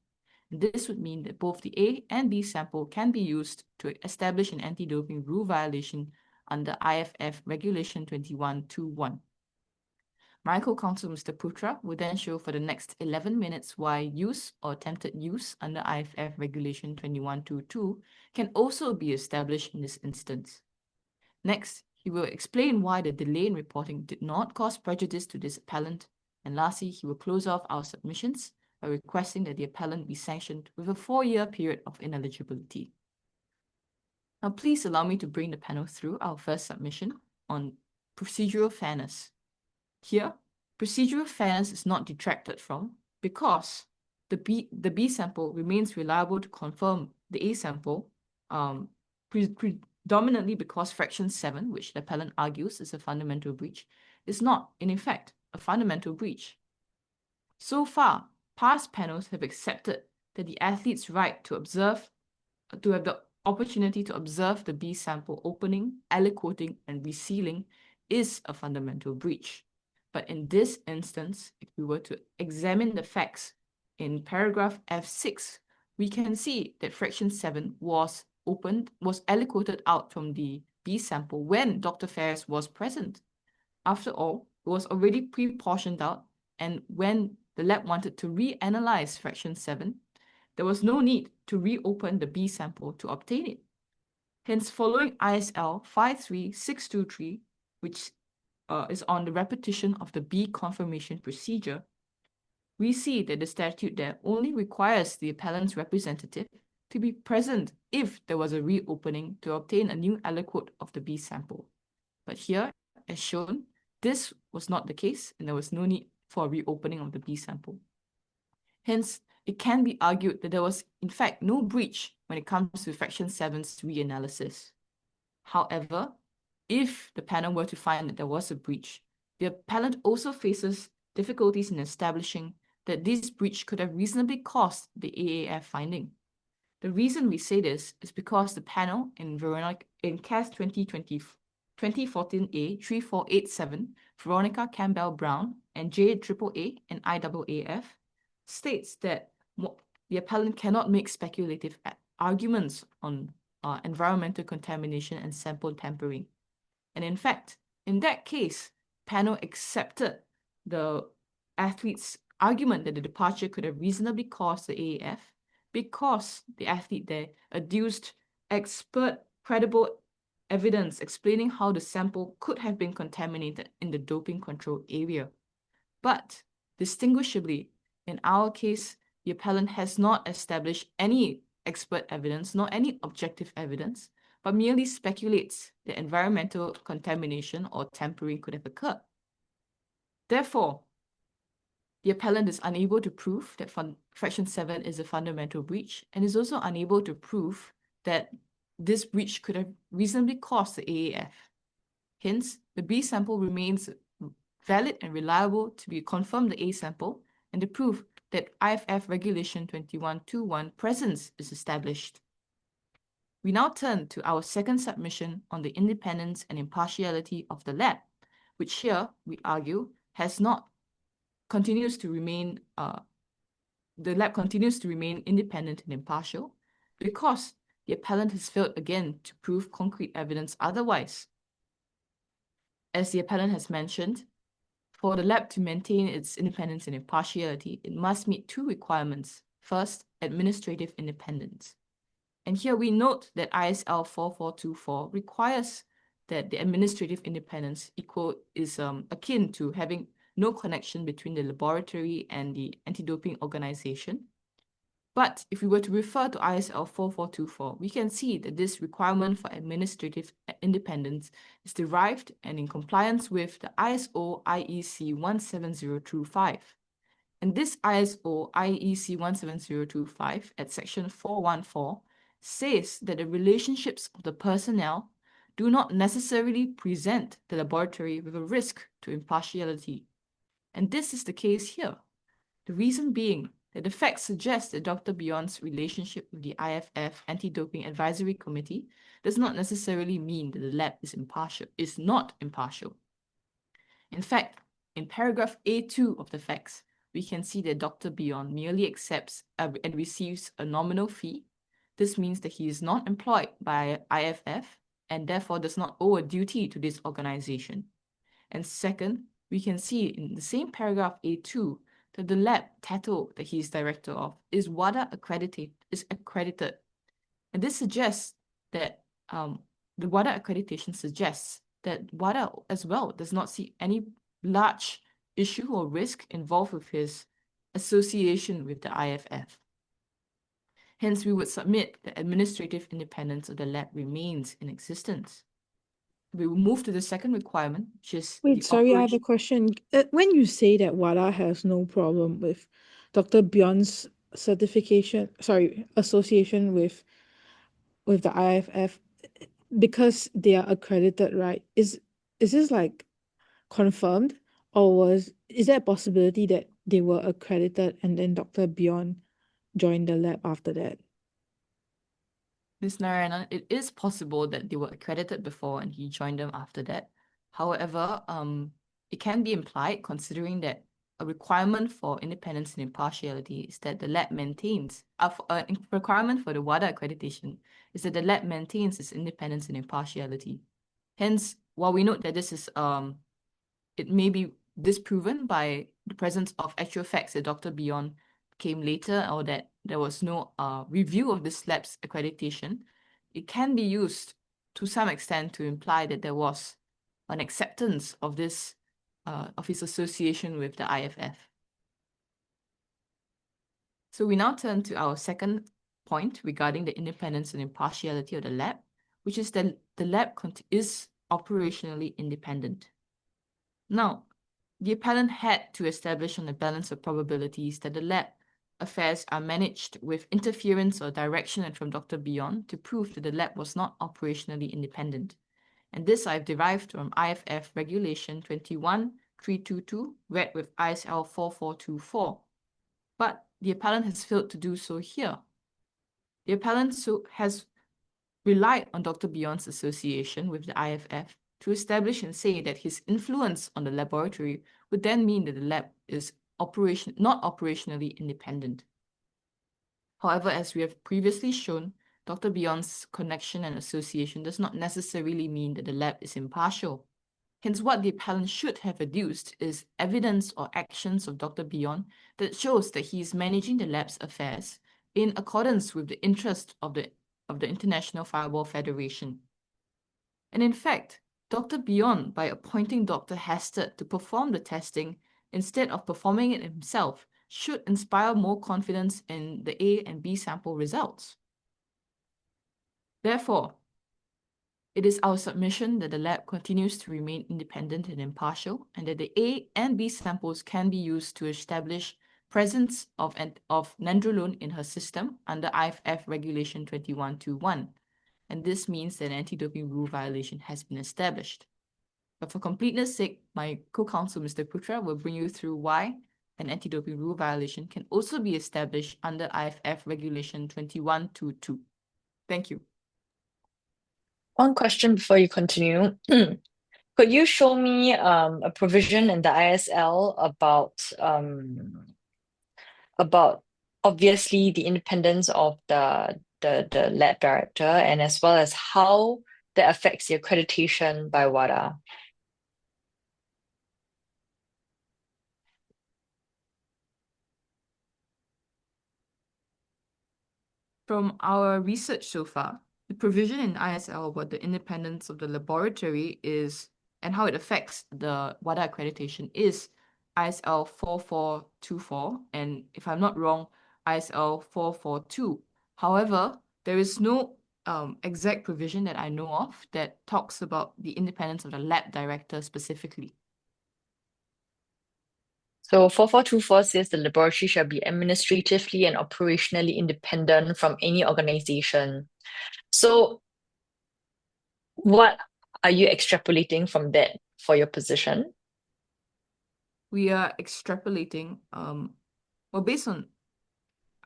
This would mean that both the A and B sample can be used to establish an anti-doping rule violation under IFF Regulation 2121. My co-counsel, Mr. Putra, will then show for the next 11 minutes why use or attempted use under IFF Regulation 2122 can also be established in this instance. Next, he will explain why the delay in reporting did not cause prejudice to this appellant. And lastly, he will close off our submissions by requesting that the appellant be sanctioned with a 4-year period of ineligibility. Now, please allow me to bring the panel through our first submission on procedural fairness. Here, procedural fairness is not detracted from because the B sample remains reliable to confirm the A sample, predominantly because fraction 7, which the appellant argues is a fundamental breach, is not, in effect, a fundamental breach. So far, past panels have accepted that the athlete's right to have the opportunity to observe the B sample opening, aliquoting, and resealing is a fundamental breach. But in this instance, if we were to examine the facts in paragraph F6, we can see that fraction 7 was aliquoted out from the B sample when Dr. Fares was present. After all, it was already pre-portioned out, and when the lab wanted to reanalyze fraction 7, there was no need to reopen the B sample to obtain it. Hence, following ISL 53623, which is on the repetition of the B confirmation procedure, we see that the statute there only requires the appellant's representative to be present if there was a reopening to obtain a new aliquot of the B sample. But here, as shown, this was not the case, and there was no need for a reopening of the B sample. Hence, it can be argued that there was, in fact, no breach when it comes to fraction 7's reanalysis. However, if the panel were to find that there was a breach, the appellant also faces difficulties in establishing that this breach could have reasonably caused the AAF finding. The reason we say this is because the panel in CAS 2014A 3487, Veronica Campbell Brown, and JAAA and IAAF states that the appellant cannot make speculative arguments on environmental contamination and sample tampering. And in fact, in that case, panel accepted the athlete's argument that the departure could have reasonably caused the AAF because the athlete there adduced expert, credible evidence explaining how the sample could have been contaminated in the doping control area. But distinguishably, in our case, the appellant has not established any expert evidence nor any objective evidence, but merely speculates that environmental contamination or tampering could have occurred. Therefore, the appellant is unable to prove that fraction 7 is a fundamental breach and is also unable to prove that this breach could have reasonably caused the AAF. Hence, the B sample remains valid and reliable to be confirmed the A sample and to prove that IFF Regulation 2121 presence is established. we now turn to our second submission on the independence and impartiality of the lab, which here we argue continues to remain independent and impartial because the appellant has failed again to prove concrete evidence otherwise. As the appellant has mentioned, for the lab to maintain its independence and impartiality, it must meet two requirements. First, administrative independence. And here we note that ISL 4424 requires that the administrative independence is akin to having no connection between the laboratory and the anti-doping organization. But if we were to refer to ISL 4424, we can see that this requirement for administrative independence is derived and in compliance with the ISO IEC 17025. And this ISO IEC 17025 at section 414 says that the relationships of the personnel do not necessarily present the laboratory with a risk to impartiality. And this is the case here. The reason being that the facts suggest that Dr. Beyond's relationship with the IFF Anti-Doping Advisory Committee does not necessarily mean that the lab is not impartial. In fact, in paragraph A2 of the facts, we can see that Dr. Beyond merely accepts and receives a nominal fee. This means that he is not employed by IFF and therefore does not owe a duty to this organization. And second, we can see in the same paragraph A2 that the lab, TATO, that he is director of, is WADA accredited. And this suggests that the WADA accreditation suggests that WADA as well does not see any large issue or risk involved with his association with the IFF. Hence, we would submit that administrative independence of the lab remains in existence. We will move to the second requirement, which is Wait, sorry, I have a question. When you say that WADA has no problem with Dr. Beyond's association with the IFF because they are accredited, right? Is this like confirmed, or is there a possibility that they were accredited and then Dr. Beyond joined the lab after that? Ms. Narayanan, it is possible that they were accredited before and he joined them after that. However, it can be implied, considering that a requirement for independence and impartiality is that the lab maintains, a requirement for the WADA accreditation is that the lab maintains its independence and impartiality. Hence, while we note that this is, it may be disproven by the presence of actual facts that Dr. Beyond came later or that there was no review of this lab's accreditation, it can be used to some extent to imply that there was an acceptance of this of his association with the IFF. So we now turn to our second point regarding the independence and impartiality of the lab, which is that the lab is operationally independent. Now, the appellant had to establish on the balance of probabilities that the lab affairs are managed with interference or direction from Dr. Beyond to prove that the lab was not operationally independent. And this I've derived from IFF Regulation 21322, read with ISL 4424. But the appellant has failed to do so here. The appellant has relied on Dr. Beyond's association with the IFF to establish and say that his influence on the laboratory would then mean that the lab is not operationally independent. However, as we have previously shown, Dr. Beyond's connection and association does not necessarily mean that the lab is impartial. Hence, what the appellant should have adduced is evidence or actions of Dr. Beyond that shows that he is managing the lab's affairs in accordance with the interest of the International Fireball Federation. And in fact, Dr. Beyond, by appointing Dr. Hastert to perform the testing instead of performing it himself, should inspire more confidence in the A and B sample results. Therefore, it is our submission that the lab continues to remain independent and impartial, and that the A and B samples can be used to establish presence of nandrolone in her system under IFF Regulation 2121. And this means that an anti-doping rule violation has been established. But for completeness sake, my co-counsel, Mr. Putra, will bring you through why an anti-doping rule violation can also be established under IFF Regulation 2122. Thank you. One question before you continue. Could you show me a provision in the ISL about obviously the independence of the lab director and as well as how that affects the accreditation by WADA? From our research so far, the provision in ISL about the independence of the laboratory is, and how it affects the WADA accreditation is ISL 4424, and if I'm not wrong, ISL 442. However, there is no exact provision that I know of that talks about the independence of the lab director specifically. So 4424 says the laboratory shall be administratively and operationally independent from any organization. So what are you extrapolating from that for your position? We are extrapolating, well, based on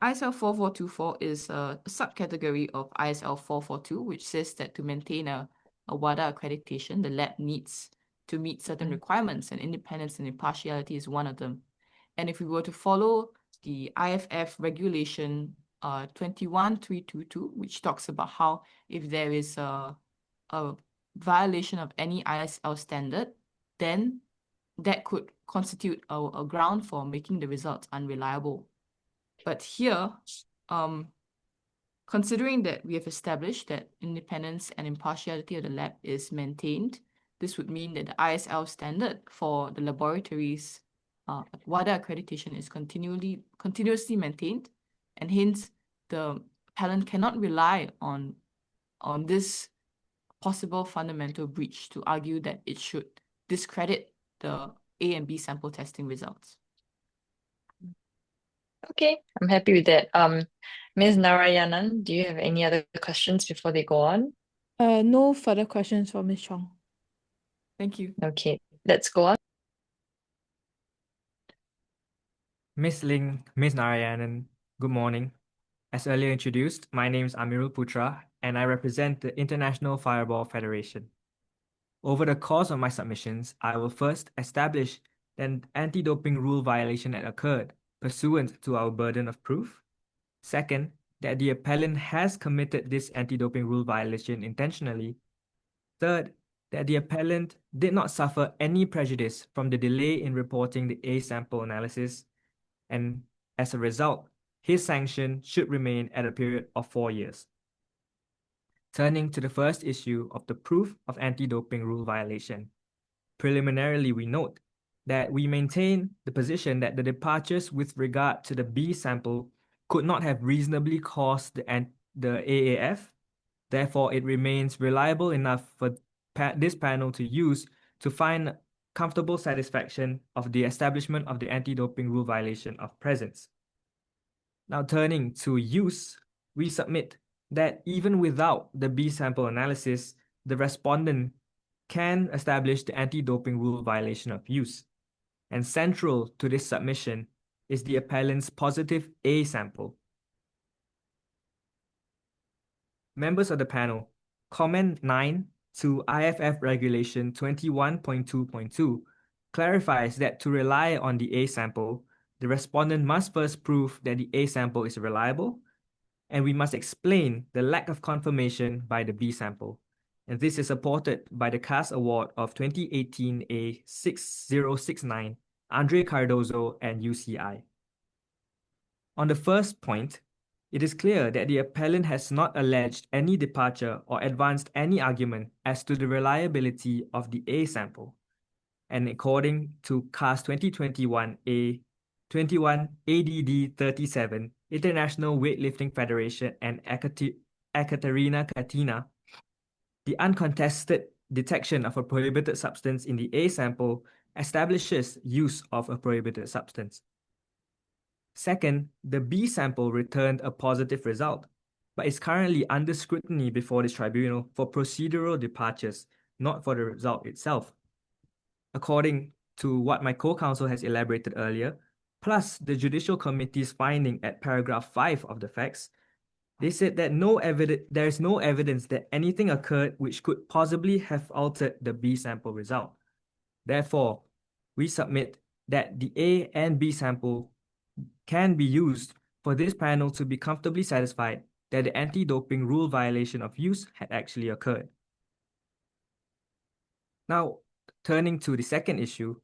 ISL 4424 is a subcategory of ISL 442, which says that to maintain a WADA accreditation, the lab needs to meet certain requirements, and independence and impartiality is one of them. And if we were to follow the IFF regulation 21322, which talks about how if there is a violation of any ISL standard, then that could constitute a ground for making the results unreliable. But here, considering that we have established that independence and impartiality of the lab is maintained, this would mean that the ISL standard for the laboratories WADA accreditation is continuously maintained, and hence the appellant cannot rely on this possible fundamental breach to argue that it should discredit the A and B sample testing results. Okay, I'm happy with that. Ms. Narayanan, do you have any other questions before they go on? No further questions for Ms. Chong. Thank you. Okay, let's go on. Ms. Ling, Ms. Narayanan, good morning. As earlier introduced, my name is Amirul Putra, and I represent the International Fireball Federation. Over the course of my submissions, I will first establish an anti-doping rule violation that occurred pursuant to our burden of proof. Second, that the appellant has committed this anti-doping rule violation intentionally. Third, that the appellant did not suffer any prejudice from the delay in reporting the A sample analysis, and as a result, his sanction should remain at a period of 4 years. Turning to the first issue of the proof of anti-doping rule violation. Preliminarily, we note that we maintain the position that the departures with regard to the B sample could not have reasonably caused the AAF. Therefore, it remains reliable enough for this panel to use to find comfortable satisfaction of the establishment of the anti-doping rule violation of presence. Now, turning to use, we submit that even without the B sample analysis, the respondent can establish the anti-doping rule violation of use. And central to this submission is the appellant's positive A sample. Members of the panel, comment 9 to IFF Regulation 21.2.2 clarifies that to rely on the A sample, the respondent must first prove that the A sample is reliable, and we must explain the lack of confirmation by the B sample. And this is supported by the CAS Award of 2018 A6069, Andre Cardozo and UCI. On the first point, it is clear that the appellant has not alleged any departure or advanced any argument as to the reliability of the A sample. And according to CAS 2021 A21 ADD 37, International Weightlifting Federation and Ekaterina Katina, the uncontested detection of a prohibited substance in the A sample establishes use of a prohibited substance. Second, the B sample returned a positive result, but is currently under scrutiny before this tribunal for procedural departures, not for the result itself. According to what my co-counsel has elaborated earlier, plus the Judicial Committee's finding at paragraph 5 of the facts, They said that there is no evidence that anything occurred which could possibly have altered the B sample result. Therefore, we submit that the A and B sample can be used for this panel to be comfortably satisfied that the anti-doping rule violation of use had actually occurred. Now, turning to the second issue,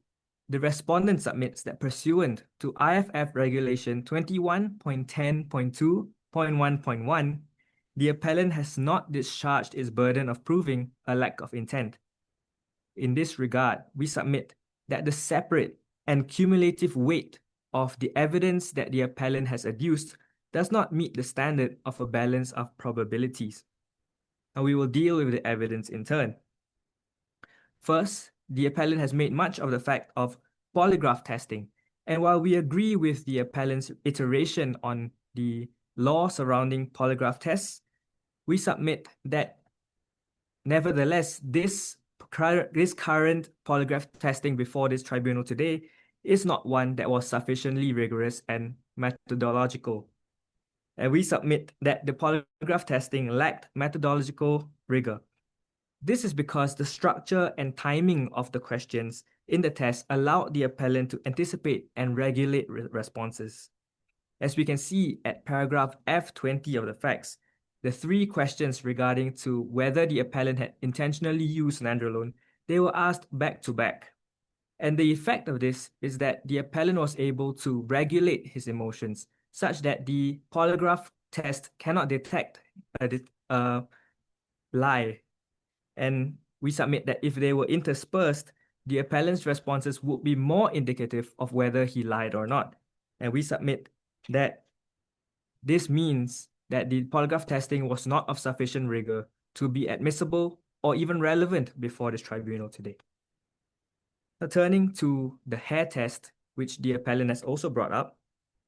the respondent submits that pursuant to IFF Regulation 21.10.2.1.1, the appellant has not discharged its burden of proving a lack of intent. In this regard, we submit that the separate and cumulative weight of the evidence that the appellant has adduced does not meet the standard of a balance of probabilities. And we will deal with the evidence in turn. First, the appellant has made much of the fact of polygraph testing. And while we agree with the appellant's iteration on the law surrounding polygraph tests, we submit that nevertheless, this current polygraph testing before this tribunal today is not one that was sufficiently rigorous and methodological. And we submit that the polygraph testing lacked methodological rigor. This is because the structure and timing of the questions in the test allowed the appellant to anticipate and regulate responses. As we can see at paragraph F20 of the facts, the three questions regarding to whether the appellant had intentionally used nandrolone, they were asked back to back. And the effect of this is that the appellant was able to regulate his emotions such that the polygraph test cannot detect a lie. And we submit that if they were interspersed, the appellant's responses would be more indicative of whether he lied or not. And we submit that this means that the polygraph testing was not of sufficient rigor to be admissible or even relevant before this tribunal today. Now, turning to the hair test, which the appellant has also brought up,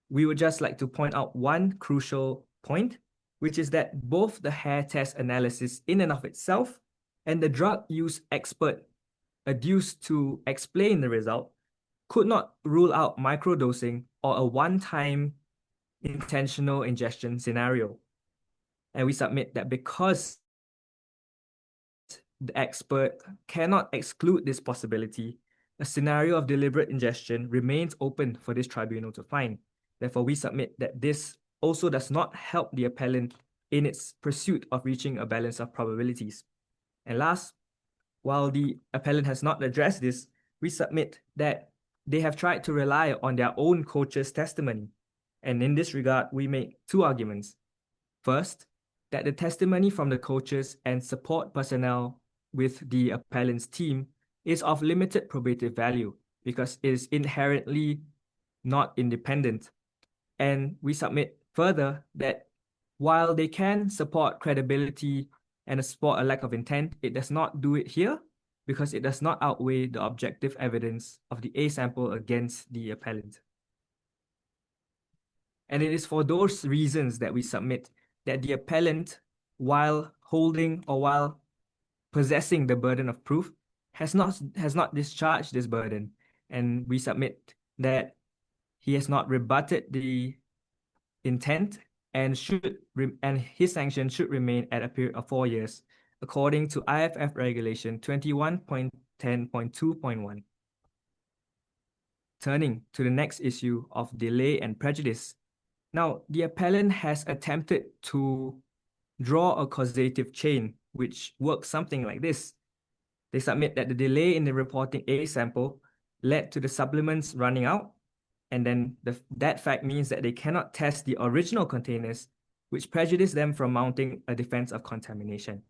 we would just like to point out one crucial point, which is that both the hair test analysis in and of itself and the drug use expert adduced to explain the result could not rule out microdosing or a one-time intentional ingestion scenario. And we submit that because the expert cannot exclude this possibility, a scenario of deliberate ingestion remains open for this tribunal to find. Therefore, we submit that this also does not help the appellant in its pursuit of reaching a balance of probabilities. And last, while the appellant has not addressed this, we submit that they have tried to rely on their own coach's testimony. And in this regard, we make two arguments. First, that the testimony from the coaches and support personnel with the appellant's team is of limited probative value because it is inherently not independent. And we submit further that while they can support credibility and support a lack of intent, it does not do it here because it does not outweigh the objective evidence of the A sample against the appellant. And it is for those reasons that we submit that the appellant, while holding or while possessing the burden of proof, has not discharged this burden. And we submit that he has not rebutted the intent and his sanction should remain at a period of 4 years, according to IFF Regulation 21.10.2.1. Turning to the next issue of delay and prejudice. Now, the appellant has attempted to draw a causative chain, which works something like this. They submit that the delay in the reporting A sample led to the supplements running out, and then that fact means that they cannot test the original containers, which prejudice them from mounting a defense of contamination.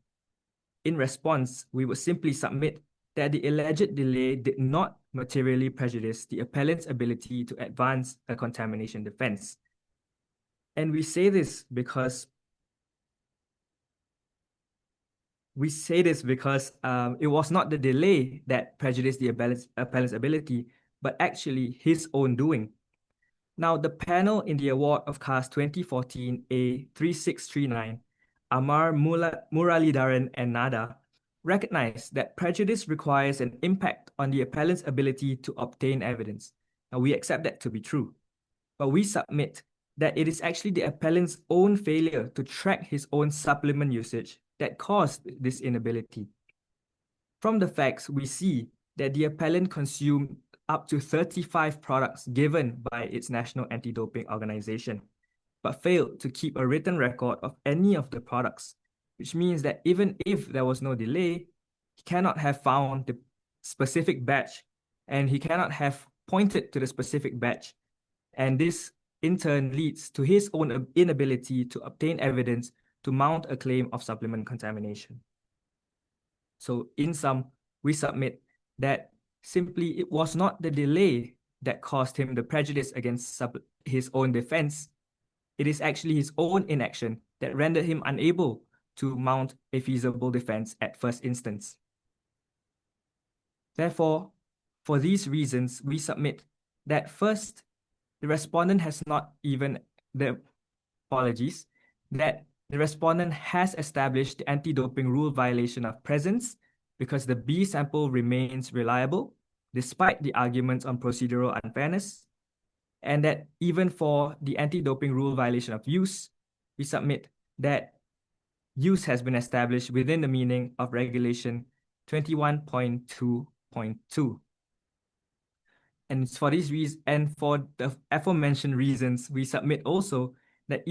In response, we would simply submit that the alleged delay did not materially prejudice the appellant's ability to advance a contamination defense. And we say this because it was not the delay that prejudiced the appellant's ability, but actually his own doing. Now, the panel in the award of CAS 2014 A3639, Amar, Muralidharan, and Nada, recognized that prejudice requires an impact on the appellant's ability to obtain evidence. Now, we accept that to be true, but we submit that it is actually the appellant's own failure to track his own supplement usage that caused this inability. From the facts, we see that the appellant consumed up to 35 products given by its National Anti-Doping Organization, but failed to keep a written record of any of the products, which means that even if there was no delay, he cannot have found the specific batch and he cannot have pointed to the specific batch. And this in turn leads to his own inability to obtain evidence to mount a claim of supplement contamination. So in sum, we submit that simply it was not the delay that caused him the prejudice against his own defense. It is actually his own inaction that rendered him unable to mount a feasible defense at first instance. Therefore, for these reasons, we submit that first, the respondent has not even the apologies, that the respondent has established the anti-doping rule violation of presence because the B sample remains reliable despite the arguments on procedural unfairness, and that even for the anti-doping rule violation of use, we submit that use has been established within the meaning of Regulation 21.2.2. And for these reasons, and for the aforementioned reasons, we submit also that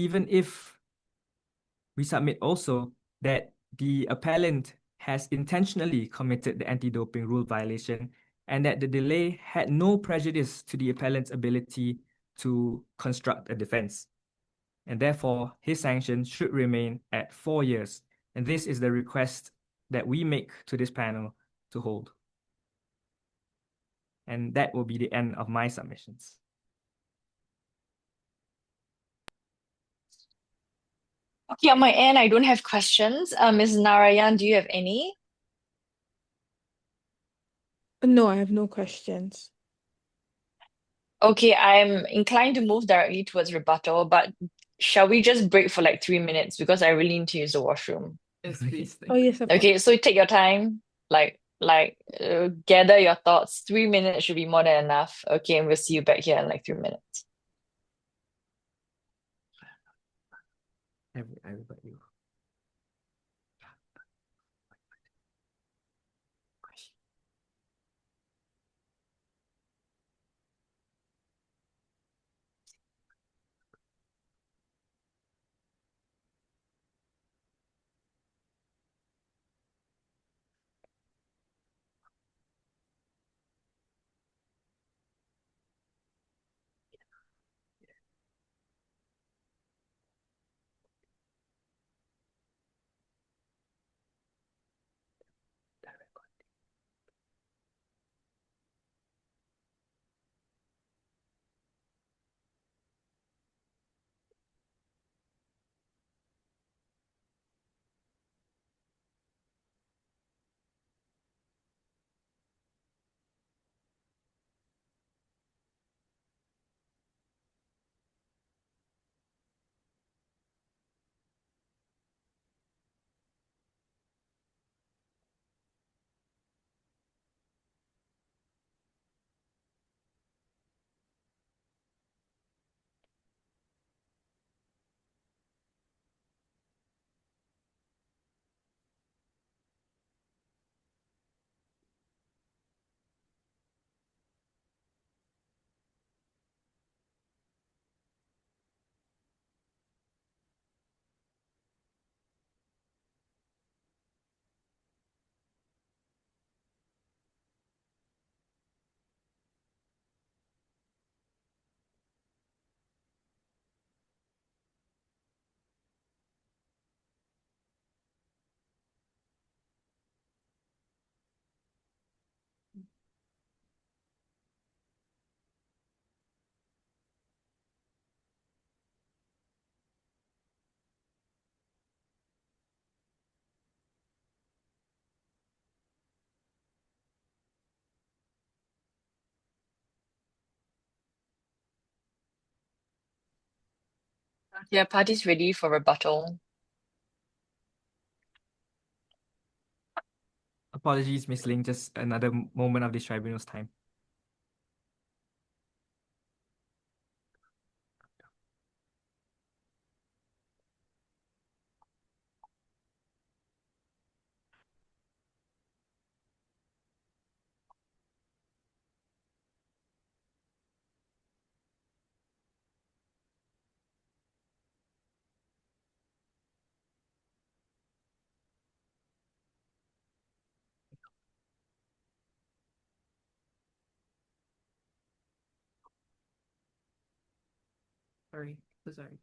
the appellant has intentionally committed the anti-doping rule violation and that the delay had no prejudice to the appellant's ability to construct a defense. And therefore, his sanction should remain at 4 years. And this is the request that we make to this panel to hold. And that will be the end of my submissions. Okay, on my end, I don't have questions. Ms. Narayan, do you have any? No, I have no questions. Okay, I'm inclined to move directly towards rebuttal, but shall we just break for like 3 minutes because I really need to use the washroom? Yes, please. Oh, yes, of course. Okay, so take your time, gather your thoughts. 3 minutes should be more than enough. Okay, and we'll see you back here in like 3 minutes. Everybody. Yeah, party's ready for rebuttal. Apologies, Ms. Ling, just another moment of this tribunal's time. Sorry, so sorry.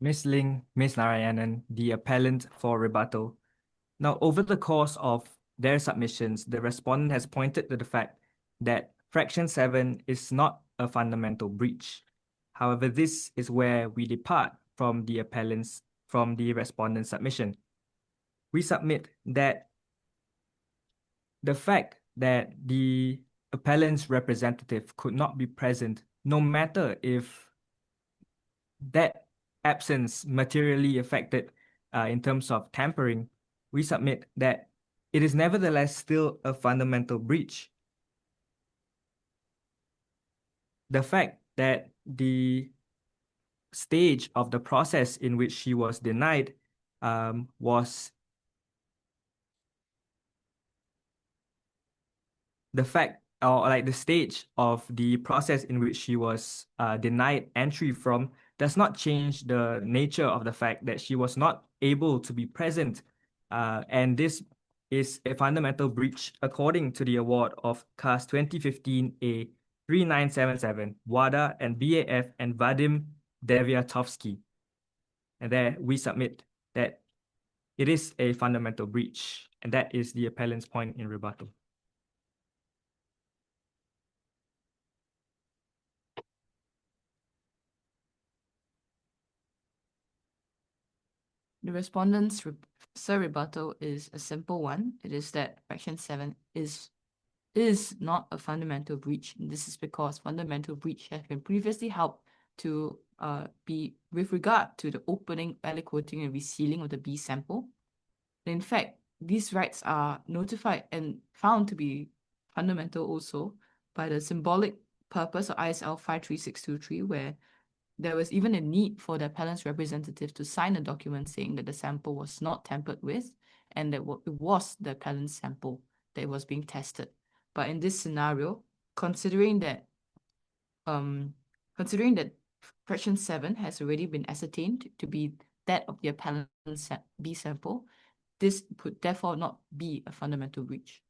Ms. Ling, Ms. Narayanan, the appellant for rebuttal. Now, over the course of their submissions, the respondent has pointed to the fact that Fraction 7 is not a fundamental breach. However, this is where we depart from the respondent's submission. We submit that the fact that the appellant's representative could not be present, no matter if that absence materially affected in terms of tampering, we submit that it is nevertheless still a fundamental breach. The fact that the stage of the process in which she was denied was the fact, or like the stage of the process in which she was denied entry from does not change the nature of the fact that she was not able to be present. And this is a fundamental breach according to the award of CAS 2015A 3977, WADA and BAF and Vadim Deviatovsky. And there we submit that it is a fundamental breach, and that is the appellant's point in rebuttal. The respondent's rebuttal is a simple one. It is that Fraction 7 is not a fundamental breach. And this is because fundamental breach has been previously held to be with regard to the opening, valid quoting, and resealing of the B sample. In fact, these rights are notified and found to be fundamental also by the symbolic purpose of ISL 53623, where there was even a need for the appellant's representative to sign a document saying that the sample was not tampered with and that it was the appellant's sample that was being tested. But in this scenario, considering that Fraction 7 has already been ascertained to be that of the appellant's B sample, this could therefore not be a fundamental breach.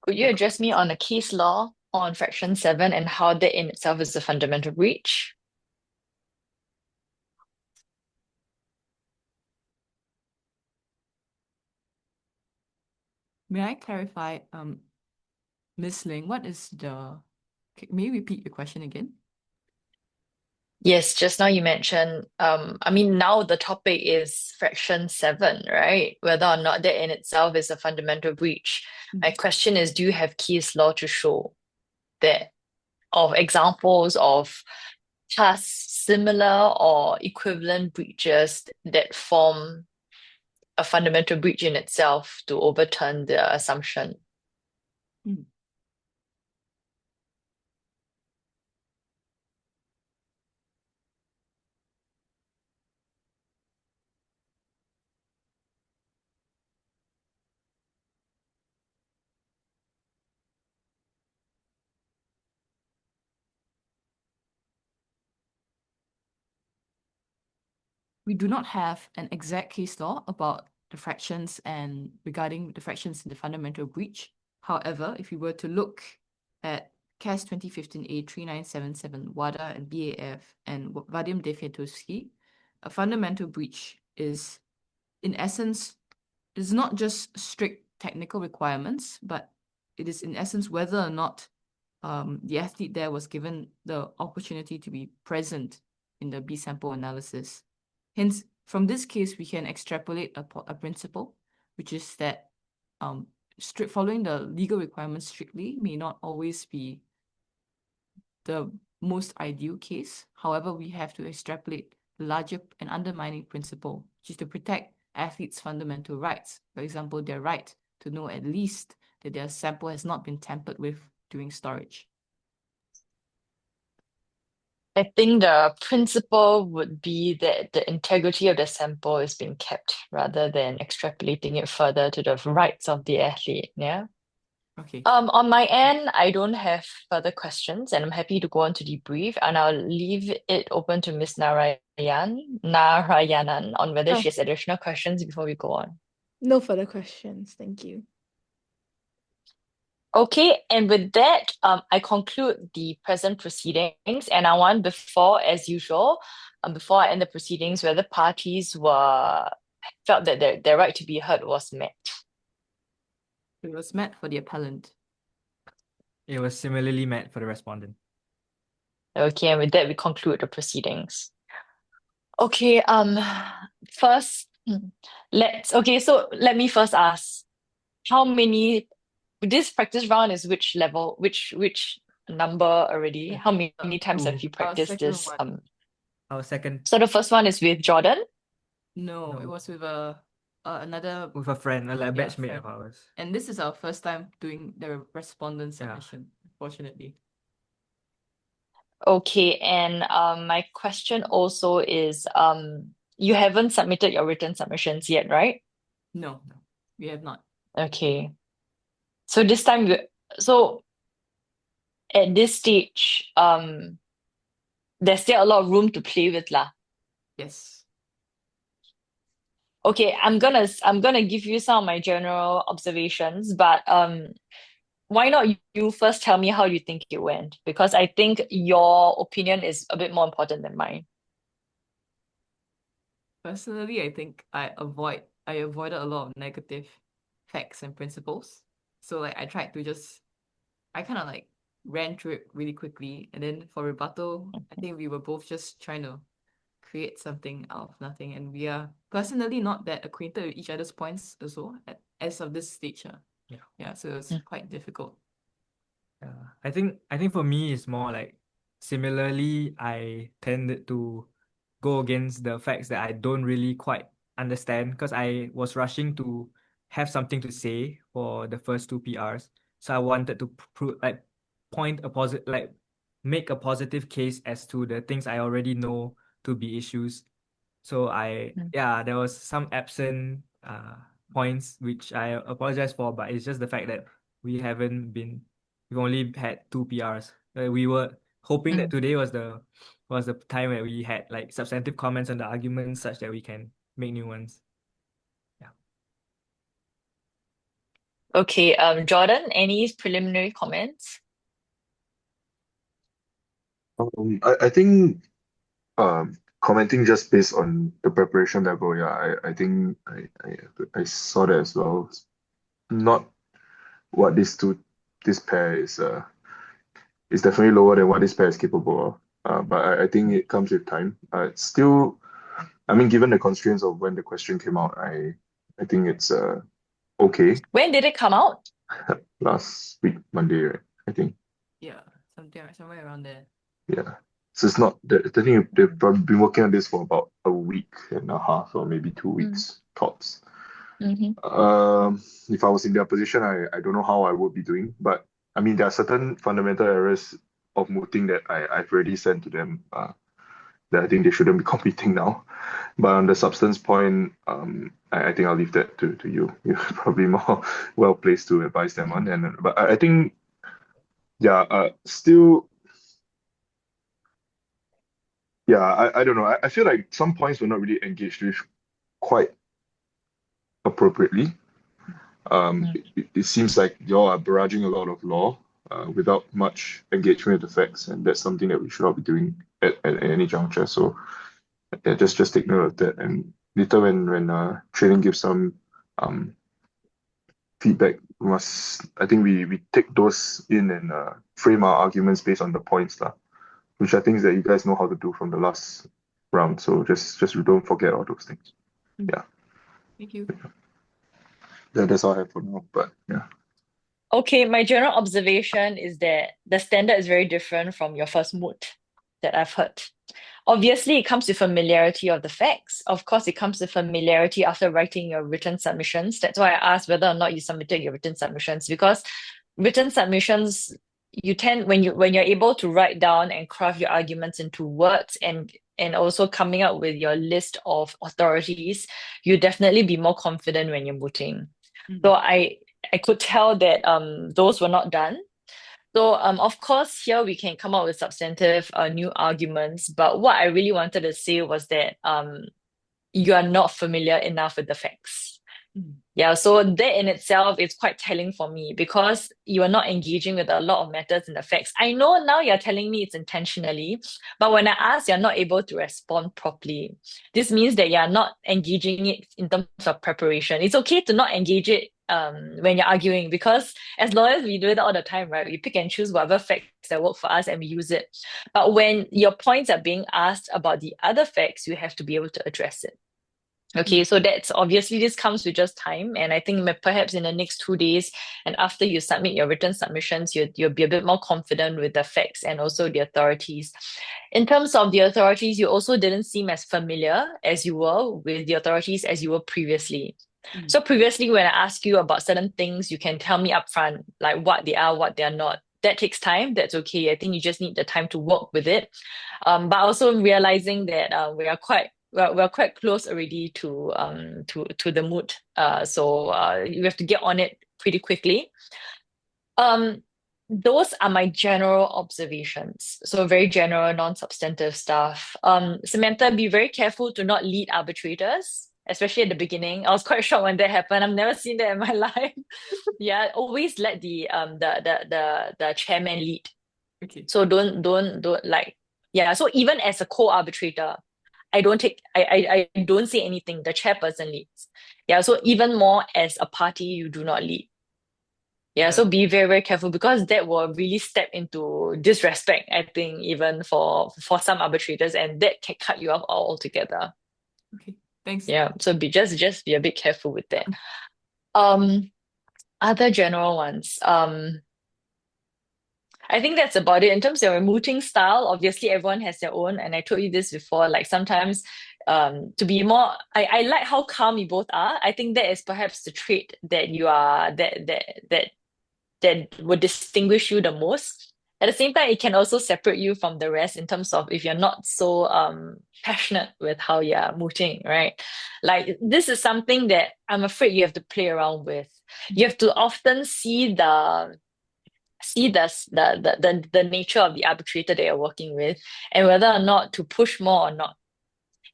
Could you address me on the case law on Fraction 7 and how that in itself is a fundamental breach? May I clarify, Ms. Ling, may you repeat your question again? Yes, just now you mentioned, now the topic is Fraction 7, right? Whether or not that in itself is a fundamental breach. My question is, do you have case law to show that of examples of just similar or equivalent breaches that form a fundamental breach in itself to overturn the assumption? We do not have an exact case law about the fractions and regarding the fractions in the fundamental breach. However, if we were to look at CAS 2015A 3977, WADA and BAF and Vadim Deviatovsky, a fundamental breach is, in essence, is not just strict technical requirements, but it is in essence whether or not the athlete there was given the opportunity to be present in the B sample analysis. Hence, from this case, we can extrapolate a principle, which is that following the legal requirements strictly may not always be the most ideal case. However, we have to extrapolate the larger and undermining principle, which is to protect athletes' fundamental rights. For example, their right to know at least that their sample has not been tampered with during storage. I think the principle would be that the integrity of the sample is being kept rather than extrapolating it further to the rights of the athlete. Yeah. Okay. On my end, I don't have further questions, and I'm happy to go on to debrief, and I'll leave it open to Ms. Narayanan on whether Oh. she has additional questions before we go on. No further questions. Thank you. Okay, and with that, I conclude the present proceedings, and I want as usual, before I end the proceedings, whether parties felt that their right to be heard was met. It was met for the appellant. It was similarly met for the respondent. Okay, and with that, we conclude the proceedings. Okay, first, so let me first ask, how many, this practice round is which level, which number already? How many times have you practiced second this? one. Our second So the first one is with Jordan? No, it No. was with another, with a friend, like a Yeah, batchmate friend. of ours. and this is our first time doing the respondent Yeah. submission, unfortunately. Okay, and my question also is, you haven't submitted your written submissions yet, right? No, we have not. Okay. So this time so at this stage, there's still a lot of room to play with lah. Yes. Okay, I'm gonna give you some of my general observations, but why not you first tell me how you think it went? Because I think your opinion is a bit more important than mine. Personally, I think I avoided a lot of negative facts and principles. So like I kind of like ran through it really quickly, and then for rebuttal, I think we were both just trying to create something out of nothing, and we are personally not that acquainted with each other's points also as of this stage. Yeah, so it was quite difficult. Yeah, I think for me it's more like similarly I tended to go against the facts that I don't really quite understand because I was rushing to have something to say for the first two PRs. So I wanted to make a positive case as to the things I already know to be issues. So there was some absent points which I apologize for, but it's just the fact that we've only had two PRs. We were hoping that today was the time where we had like substantive comments on the arguments such that we can make new ones. Yeah. Okay, Jordan, any preliminary comments? I think commenting just based on the preparation level, I think I saw that as well. Not what this pair is definitely lower than what this pair is capable of. But I think it comes with time. It's still, I mean, given the constraints of when the question came out, I think it's okay. When did it come out? Last week, Monday, right? I think. Yeah, somewhere around there. Yeah. So it's not that I think they've probably been working on this for about a week and a half or maybe 2 weeks tops. If I was in their position, I don't know how I would be doing, but I mean there are certain fundamental errors of mooting that I've already sent to them that I think they shouldn't be competing now. But on the substance point, I think I'll leave that to you. You're probably more well placed to advise them on. But I think still. Yeah, I don't know. I feel like some points were not really engaged with quite appropriately. It seems like y'all are barraging a lot of law without much engagement with the facts, and that's something that we should not be doing at any juncture. So yeah, just take note of that. And later when training gives some feedback, I think we take those in and frame our arguments based on the points which I think is that you guys know how to do from the last round. So just don't forget all those things. Yeah. Thank you. That's all I have for now. But yeah. Okay, my general observation is that the standard is very different from your first moot that I've heard. Obviously, it comes with familiarity of the facts. Of course, it comes with familiarity after writing your written submissions. That's why I asked whether or not you submitted your written submissions, because written submissions, you tend when you're able to write down and craft your arguments into words and also coming up with your list of authorities, you definitely be more confident when you're mooting. So I could tell that those were not done. So of course here we can come up with substantive new arguments, but what I really wanted to say was that you are not familiar enough with the facts. Yeah, so that in itself is quite telling for me, because you are not engaging with a lot of matters in the facts. I know now you're telling me it's intentionally, but when I ask, you're not able to respond properly. This means that you're not engaging it in terms of preparation. It's okay to not engage it when you're arguing, because as lawyers, we do it all the time, right? We pick and choose whatever facts that work for us and we use it. But when your points are being asked about the other facts, you have to be able to address it. Okay, so that's obviously this comes with just time, and I think perhaps in the next 2 days and after you submit your written submissions, you'll be a bit more confident with the facts and also the authorities. In terms of the authorities, you also didn't seem as familiar as you were with the authorities as you were previously. So previously, when I ask you about certain things, you can tell me upfront, like what they are, what they're not. That takes time. That's okay. I think you just need the time to work with it. But also realizing that we're quite close already to the mood. So you have to get on it pretty quickly. Those are my general observations. So very general, non-substantive stuff. Samantha, be very careful to not lead arbitrators, especially at the beginning. I was quite shocked when that happened. I've never seen that in my life. Yeah, always let the chairman lead. Okay. So don't like, yeah. So even as a co-arbitrator, I don't say anything. The chairperson leads. Yeah. So even more as a party, you do not lead. Yeah. So be very, very careful, because that will really step into disrespect, I think, even for some arbitrators, and that can cut you off altogether. Okay. Thanks. Yeah. So just be a bit careful with that. Other general ones. I think that's about it. In terms of your mooting style, obviously everyone has their own, and I told you this before, like sometimes to be more, I like how calm you both are. I think that is perhaps the trait that you are that would distinguish you the most. At the same time, it can also separate you from the rest in terms of if you're not so passionate with how you're mooting, right? Like this is something that I'm afraid you have to play around with. You have to often see the nature of the arbitrator that you're working with, and whether or not to push more or not.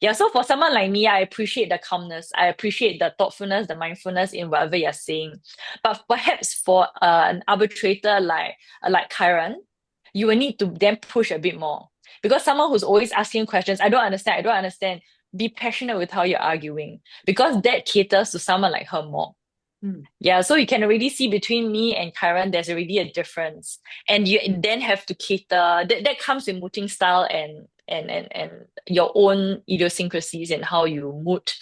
Yeah, so for someone like me, I appreciate the calmness. I appreciate the thoughtfulness, the mindfulness in whatever you're saying. But perhaps for an arbitrator like Kyron, you will need to then push a bit more. Because someone who's always asking questions, I don't understand. Be passionate with how you're arguing, because that caters to someone like her more. Yeah, so you can already see between me and Kyron, there's already a difference. And you then have to cater, that comes with mooting style and your own idiosyncrasies and how you moot.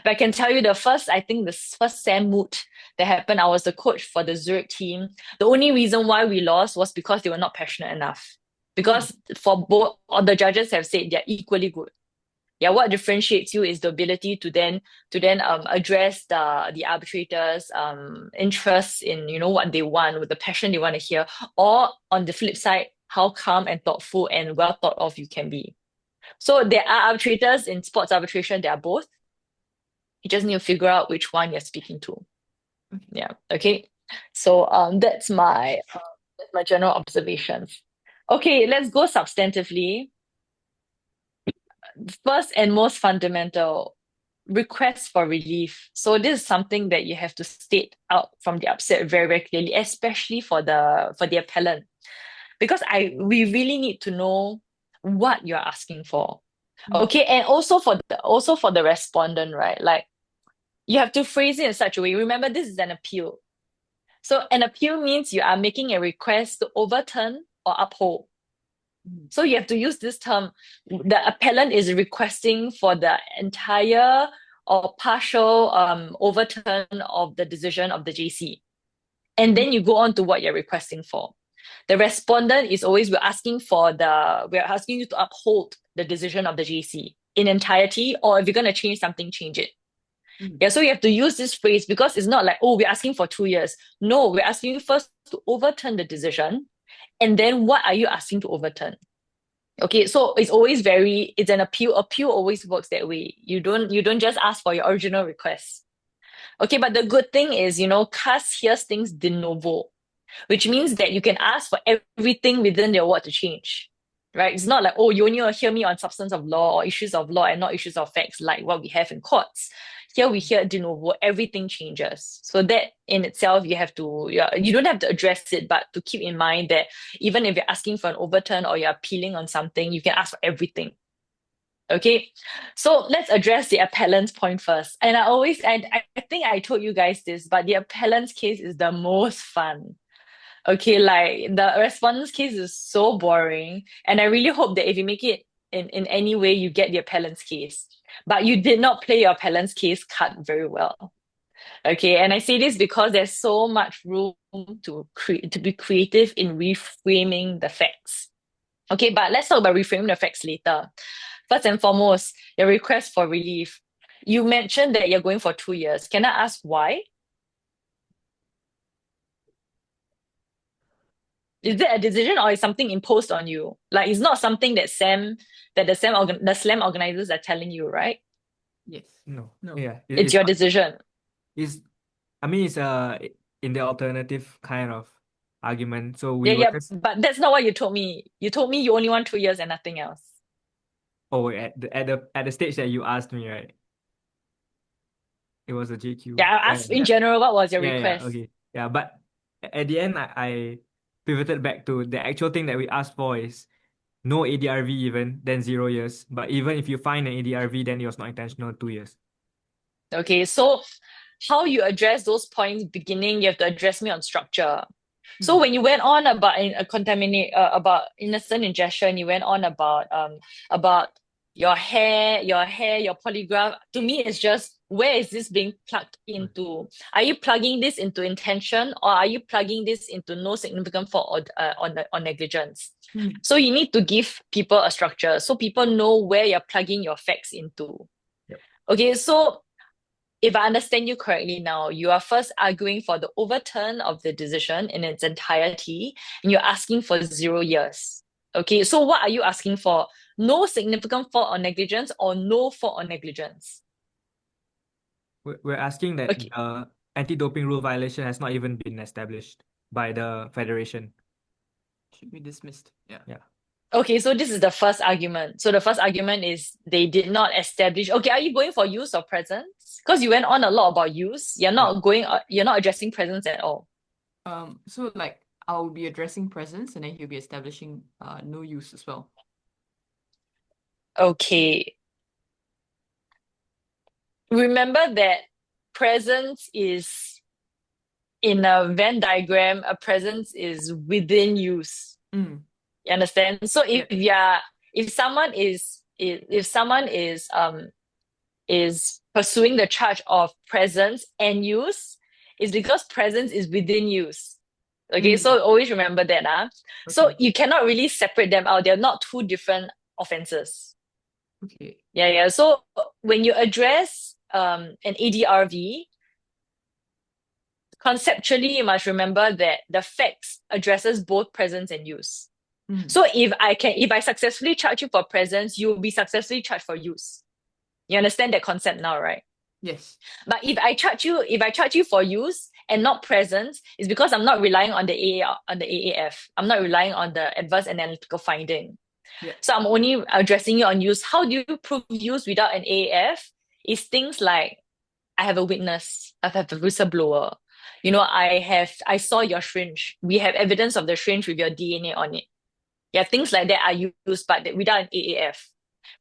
But I can tell you the first SAM moot that happened, I was the coach for the Zurich team. The only reason why we lost was because they were not passionate enough. Because for both, all the judges have said they're equally good. Yeah, what differentiates you is the ability to then address the arbitrators' interests in what they want, with the passion they want to hear, or on the flip side, how calm and thoughtful and well thought of you can be. So there are arbitrators in sports arbitration, there are both. You just need to figure out which one you're speaking to. Yeah. Okay. So that's my general observations. Okay, let's go substantively. First and most fundamental, request for relief. So this is something that you have to state out from the outset very, very clearly, especially for the appellant, because we really need to know what you're asking for. Okay, and also for the respondent, right? Like you have to phrase it in such a way. Remember, this is an appeal. So an appeal means you are making a request to overturn or uphold. So you have to use this term. The appellant is requesting for the entire or partial overturn of the decision of the JC. And then you go on to what you're requesting for. The respondent is always, we're asking you to uphold the decision of the JC in entirety, or if you're going to change something, change it. Yeah, so you have to use this phrase because it's not like, oh, we're asking for 2 years. No, we're asking you first to overturn the decision. And then what are you asking to overturn? Okay, so it's always it's an appeal. Appeal always works that way. You don't just ask for your original request. Okay, but the good thing is, CAS hears things de novo, which means that you can ask for everything within the award to change. Right? It's not like, oh, you only hear me on substance of law or issues of law and not issues of facts like what we have in courts. Here we hear de novo, everything changes. So that in itself, you don't have to address it, but to keep in mind that even if you're asking for an overturn or you're appealing on something, you can ask for everything. Okay, so let's address the appellant's point first. And I think I told you guys this, but the appellant's case is the most fun. Okay, like the respondent's case is so boring. And I really hope that if you make it in any way, you get the appellant's case. But you did not play your appellant's case card very well. Okay, and I say this because there's so much room to be creative in reframing the facts. Okay, but let's talk about reframing the facts later. First and foremost, your request for relief. You mentioned that you're going for 2 years. Can I ask why? Is it a decision or is something imposed on you? Like, it's not something that the SLAM organizers are telling you, right? Yes. No. No. Yeah. It's your decision. It's in the alternative kind of argument. So we Yeah, were yeah, just but that's not what you told me. You told me you only want 2 years and nothing else. at the stage that you asked me, right? It was a JQ. Yeah, I asked in general, what was your request? Okay. Yeah, but at the end, I pivoted back to the actual thing that we asked for is no ADRV even, then 0 years. But even if you find an ADRV, then it was not intentional, 2 years. Okay, so how you address those points beginning, you have to address me on structure. So when you went on about about innocent ingestion, you went on about your hair, your polygraph. To me, it's just, where is this being plugged into? Are you plugging this into intention, or are you plugging this into no significant fault or negligence? So you need to give people a structure so people know where you're plugging your facts into. Yep. Okay, so if I understand you correctly now, you are first arguing for the overturn of the decision in its entirety, and you're asking for 0 years. Okay, so what are you asking for? No significant fault or negligence, or no fault or negligence? We're asking that the anti-doping rule violation has not even been established by the Federation. Should be dismissed. Yeah. Okay, so this is the first argument. So the first argument is they did not establish. Okay, are you going for use or presence? Because you went on a lot about use. You're not addressing presence at all. So like I'll be addressing presence, and then he'll be establishing no use as well. Okay. Remember that presence is, in a Venn diagram, a presence is within use. You understand? So if someone is pursuing the charge of presence and use, it's because presence is within use. Okay, so always remember that. Okay. So you cannot really separate them out. They're not two different offenses. Okay. Yeah. So when you address an ADRV, conceptually, you must remember that the facts addresses both presence and use. So if I successfully charge you for presence, you will be successfully charged for use. You understand that concept now, right? Yes. But if I charge you for use and not presence, it's because I'm not relying on the AAF. I'm not relying on the adverse analytical finding. Yeah. So I'm only addressing you on use. How do you prove use without an AAF? It's things like, I have a witness, I have a whistleblower. I saw your syringe. We have evidence of the syringe with your DNA on it. Yeah, things like that are used, but without an AAF.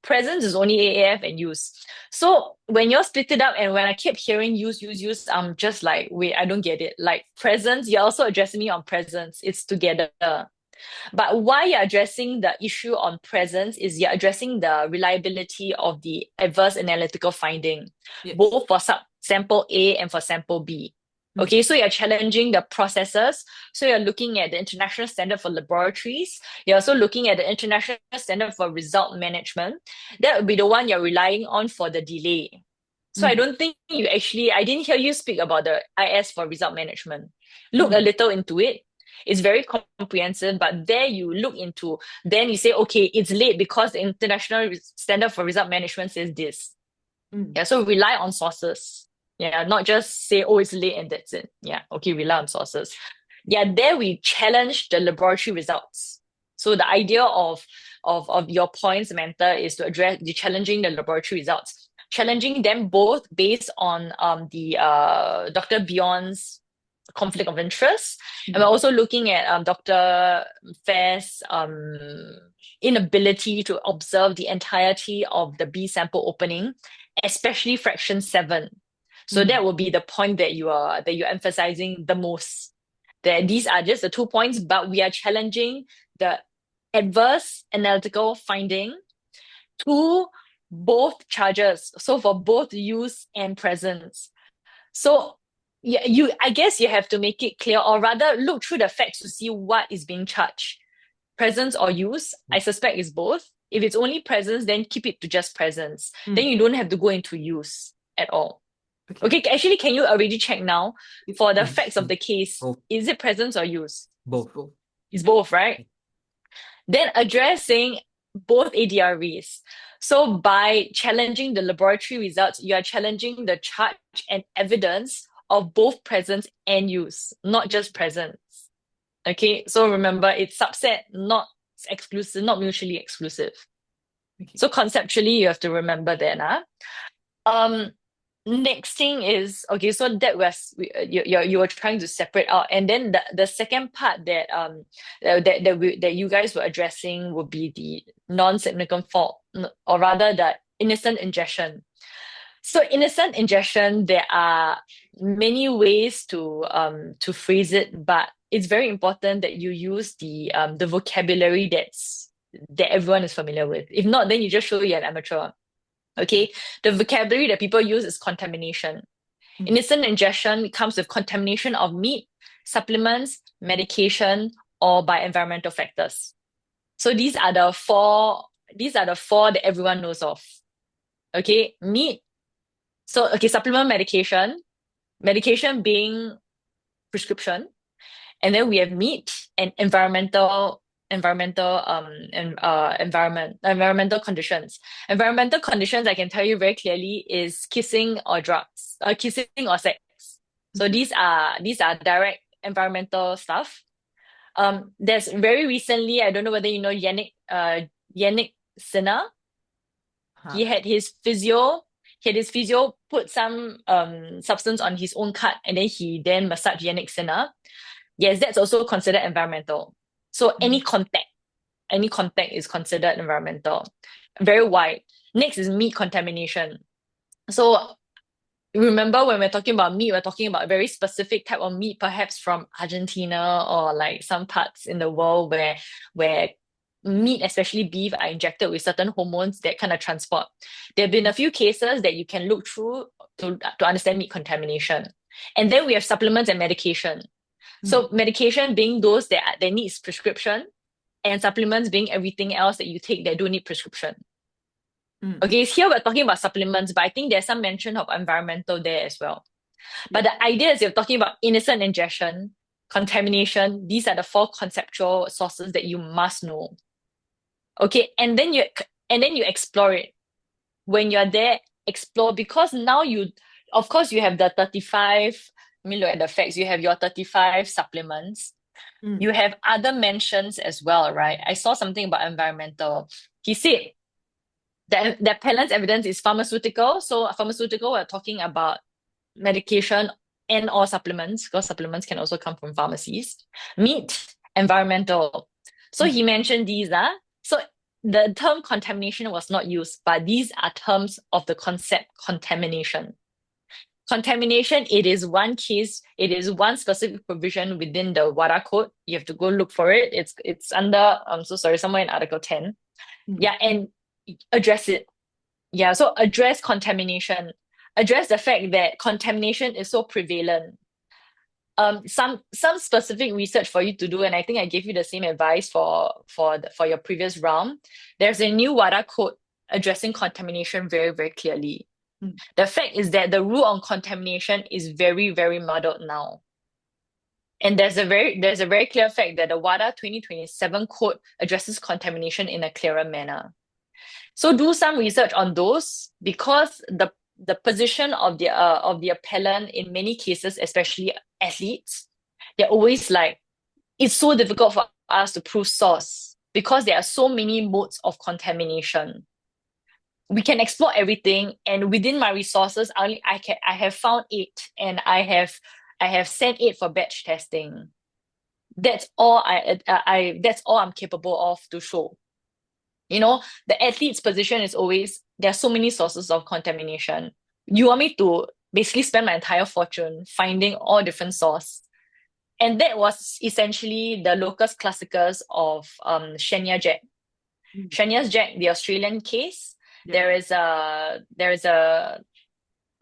Presence is only AAF and use. So when you're split it up, and when I keep hearing use, I'm just like, wait, I don't get it. Like presence, you're also addressing me on presence. It's together. But why you're addressing the issue on presence is you're addressing the reliability of the adverse analytical finding, Yes. both for sample A and for sample B. Okay, so you're challenging the processes. So you're looking at the international standard for laboratories. You're also looking at the international standard for result management. That would be the one you're relying on for the delay. So I don't think I didn't hear you speak about the IS for result management. Look a little into it. It's very comprehensive, but there you look into, then you say, okay, it's late because the international standard for result management says this. Yeah, so rely on sources. Yeah, not just say, oh, it's late and that's it. Yeah, okay, rely on sources. Yeah, there we challenge the laboratory results. So the idea of your point, Samantha, is to address the challenging the laboratory results, challenging them both based on Dr. Bjorn's conflict of interest, and we're also looking at Dr. Fair's inability to observe the entirety of the B sample opening, especially fraction 7. So that will be the point that you're emphasizing the most. That these are just the 2 points, but we are challenging the adverse analytical finding to both charges. So for both use and presence. So yeah, I guess you have to make it clear, or rather look through the facts to see what is being charged. Presence or use, I suspect is both. If it's only presence, then keep it to just presence. Then you don't have to go into use at all. Okay, actually, can you already check now for the facts of the case? Both. Is it presence or use? Both. It's both, right? Then addressing both ADRs. So by challenging the laboratory results, you are challenging the charge and evidence of both presence and use, not just presence. Okay, so remember, it's subset, not exclusive, not mutually exclusive. So conceptually, you have to remember that. Next thing is, okay, so that was you were trying to separate out, and then the second part that that you guys were addressing would be the non-significant fault, or rather the innocent ingestion. So innocent ingestion, there are many ways to phrase it, but it's very important that you use the vocabulary that everyone is familiar with. If not, then you just show you're an amateur. Okay, the vocabulary that people use is contamination. Innocent ingestion comes with contamination of meat, supplements, medication, or by environmental factors. So these are the four that everyone knows of. Okay, meat. So okay, supplement, medication being prescription, and then we have meat and environmental conditions. Environmental conditions, I can tell you very clearly, is kissing or drugs, kissing or sex. So these are direct environmental stuff. There's very recently, I don't know whether you know Yannick Sinner. He had his physio put some substance on his own cut, and then he massaged Yannick Sinner. Yes, that's also considered environmental. So any contact is considered environmental. Very wide. Next is meat contamination. So remember, when we're talking about meat, we're talking about a very specific type of meat, perhaps from Argentina or like some parts in the world where meat, especially beef, are injected with certain hormones that kind of transport. There have been a few cases that you can look through to understand meat contamination. And then we have supplements and medication. So medication being those that needs prescription, and supplements being everything else that you take that don't need prescription. Okay, here we're talking about supplements, but I think there's some mention of environmental there as well. But the idea is you're talking about innocent ingestion, contamination. These are the 4 conceptual sources that you must know. Okay, and then you explore it. When you're there, explore, because now of course you have the 35. Let me look at the facts. You have your 35 supplements. You have other mentions as well, right? I saw something about environmental. He said that the appellant's evidence is pharmaceutical. So pharmaceutical, we're talking about medication and or supplements, because supplements can also come from pharmacies. Meat, environmental. So he mentioned these. So the term contamination was not used, but these are terms of the concept contamination. Contamination, it is one case, it is one specific provision within the WADA code. You have to go look for it. It's under, I'm so sorry, somewhere in Article 10. Yeah, and address it. Yeah, so address contamination. Address the fact that contamination is so prevalent. some specific research for you to do, and I think I gave you the same advice for your previous round. There's a new WADA code addressing contamination very, very clearly. The fact is that the rule on contamination is very, very muddled now. And there's a very clear fact that the WADA 2027 code addresses contamination in a clearer manner. So do some research on those, because the position of the appellant in many cases, especially athletes, they're always like, it's so difficult for us to prove source because there are so many modes of contamination. We can explore everything, and within my resources, I have found 8, and I have sent 8 for batch testing. That's all that's all I'm capable of to show. You know, the athlete's position is always, there are so many sources of contamination. You want me to basically spend my entire fortune finding all different sources. And that was essentially the locus classicus of Shania Jack. Shania's Jack, the Australian case. There is a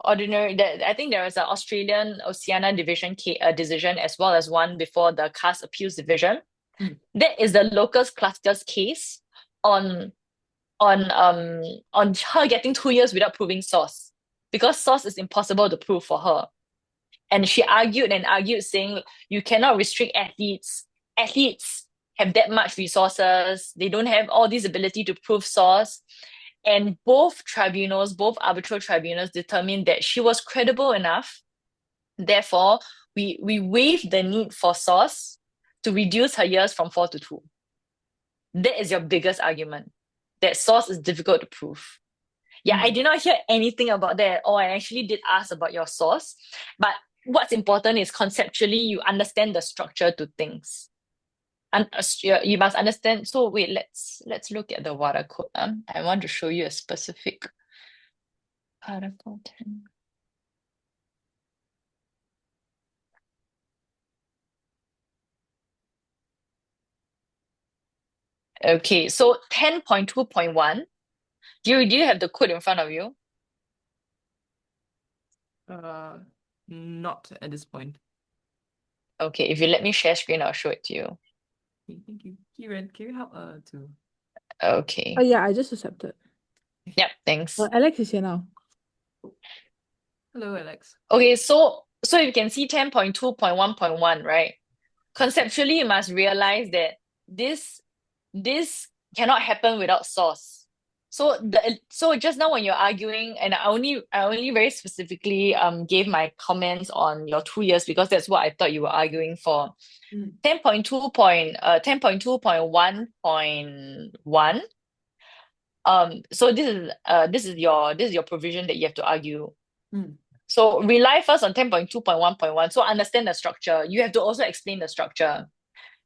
ordinary, I think there is an Australian Oceania decision as well as one before the CAS Appeals Division. That is the locus classicus case on her getting 2 years without proving source, because source is impossible to prove for her. And she argued saying you cannot restrict athletes. Athletes have that much resources. They don't have all this ability to prove source. And both arbitral tribunals determined that she was credible enough. Therefore, we waived the need for source to reduce her years from 4 to 2. That is your biggest argument, that source is difficult to prove. Yeah, I did not hear anything about that at all. I actually did ask about your source. But what's important is conceptually, you understand the structure to things. And you must understand. So wait, let's look at the WADA code. I want to show you a specific Article 10. Okay, so 10.2.1. Do you have the code in front of you? Not at this point. Okay, if you let me share screen, I'll show it to you. Okay, thank you. Kieran, can you help to... Okay. Oh yeah, I just accepted. Yep, thanks. Alex is here now. Hello, Alex. Okay, so you can see 10.2.1.1, right? Conceptually, you must realize that this cannot happen without source. So just now when you're arguing, and I only very specifically gave my comments on your 2 years because that's what I thought you were arguing for. 10.2.1.1. So this is your provision that you have to argue. So rely first on 10.2.1.1. So understand the structure. You have to also explain the structure,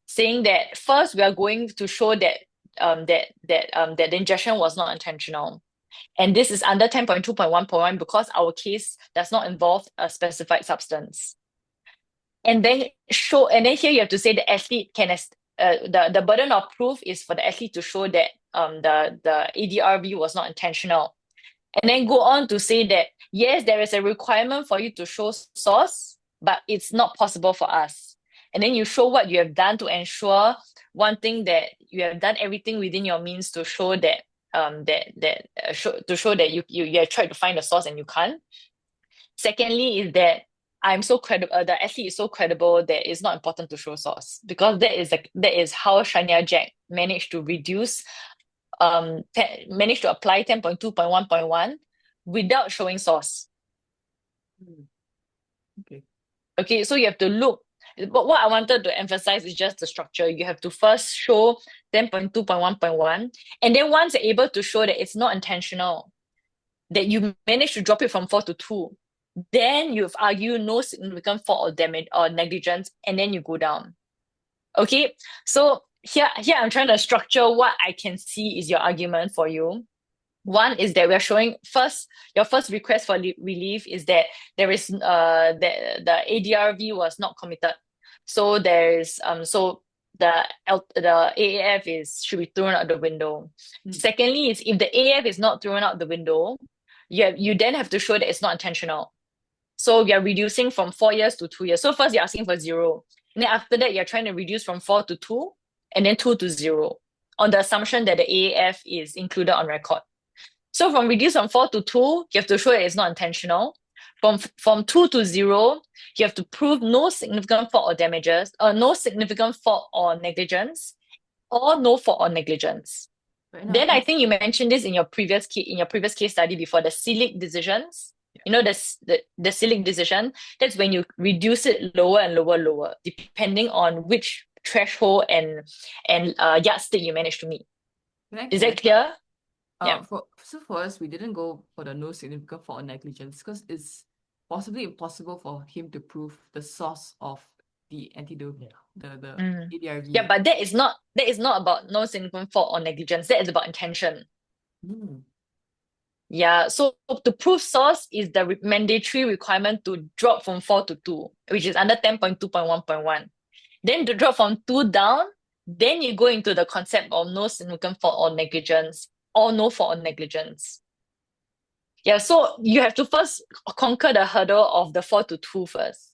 saying that first we are going to show that the ingestion was not intentional. And this is under 10.2.1.1 because our case does not involve a specified substance. And then here you have to say the athlete can the burden of proof is for the athlete to show that the ADRV was not intentional. And then go on to say that yes, there is a requirement for you to show source, but it's not possible for us. And then you show what you have done to ensure one thing, that you have done everything within your means to show that you have tried to find the source and you can't. Secondly is that I'm so credible, the athlete is so credible that it's not important to show source, because that is how Shania Jack managed to apply 10.2.1.1 without showing source. Okay, so you have to look. But what I wanted to emphasize is just the structure. You have to first show 10.2.1.1, and then once you're able to show that it's not intentional, that you managed to drop it from 4 to 2, then you've argued no significant fault or damage or negligence, and then you go down. Okay, so here I'm trying to structure what I can see is your argument for you. One is that we're showing your first request for relief is that there is the ADRV was not committed. So there's the AAF should be thrown out the window. Secondly, is if the AAF is not thrown out the window, you then have to show that it's not intentional. So we are reducing from 4 years to 2 years. So first you're asking for 0. And then after that, you're trying to reduce from 4 to 2 and then 2 to 0 on the assumption that the AAF is included on record. So from reduce from 4 to 2, you have to show that it's not intentional. From 2 to 0, you have to prove no significant fault or damages, no significant fault or negligence, or no fault or negligence. But no, Then I think you mentioned this in your previous case study before, the Selig decisions. You know, the Selig decision, that's when you reduce it lower and lower, depending on which threshold and yardstick you manage to meet. can I Is that clarify? clear? Yeah. For us, we didn't go for the no significant fault or negligence because it's possibly impossible for him to prove the source of the antidote, the ADRV. Yeah, but that is not about no significant fault or negligence. That is about intention. Mm. Yeah, so to prove source is the mandatory requirement to drop from 4 to 2, which is under 10.2.1.1. Then to drop from 2 down, then you go into the concept of no significant fault or negligence, or no fault or negligence. Yeah, so you have to first conquer the hurdle of the 4 to 2 first.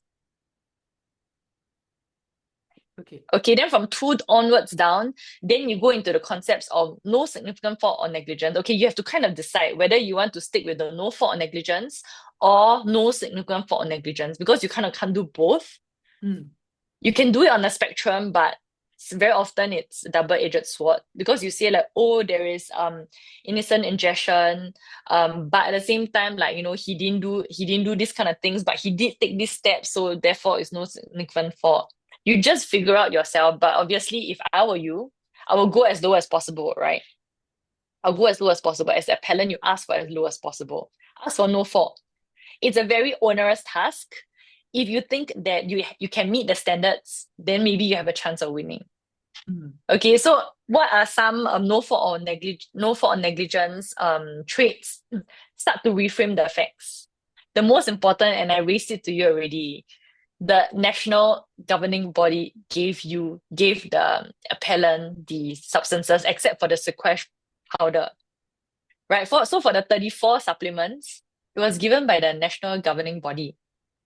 Okay. Okay, then from 2 onwards down, then you go into the concepts of no significant fault or negligence. Okay, you have to kind of decide whether you want to stick with the no fault or negligence or no significant fault or negligence, because you kind of can't do both. Mm. You can do it on a spectrum, but very often it's a double-edged sword, because you say like, oh, there is innocent ingestion, but at the same time, like, you know, he didn't do this kind of things, but he did take this step, so therefore it's no significant fault. You just figure out yourself. But obviously, if I were you, I will go as low as possible, right? I'll go as low as possible. As the appellant, you ask for as low as possible. Ask for no fault. It's a very onerous task. If you think that you can meet the standards, then maybe you have a chance of winning. Mm. Okay, so what are some no fault or negligence traits? Start to reframe the facts. The most important, and I raised it to you already, the national governing body gave the appellant the substances except for the sequestration powder. Right? So for the 34 supplements, it was given by the national governing body.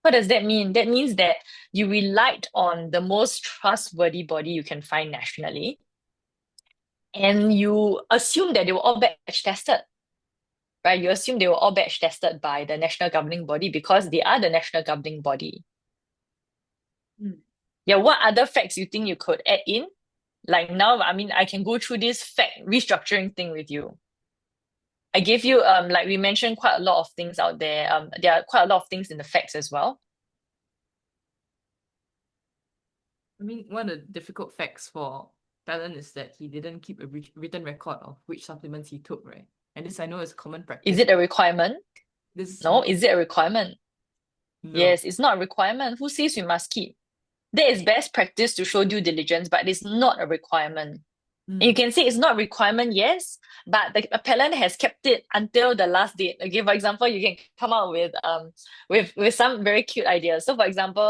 What does that mean? That means that you relied on the most trustworthy body you can find nationally, and you assume that they were all batch tested. Right? You assume they were all batch tested by the national governing body because they are the national governing body. Yeah, what other facts you think you could add in? Like now, I mean, I can go through this fact restructuring thing with you. I gave you, like we mentioned, quite a lot of things out there. There are quite a lot of things in the facts as well. I mean, one of the difficult facts for Talon is that he didn't keep a written record of which supplements he took, right? And this I know is common practice. Is it a requirement? No, is it a requirement? No. Yes, it's not a requirement. Who says we must keep? There is best practice to show due diligence, but it's not a requirement. And you can say it's not a requirement, yes, but the appellant has kept it until the last date. Okay, for example, you can come out with some very cute ideas. So for example,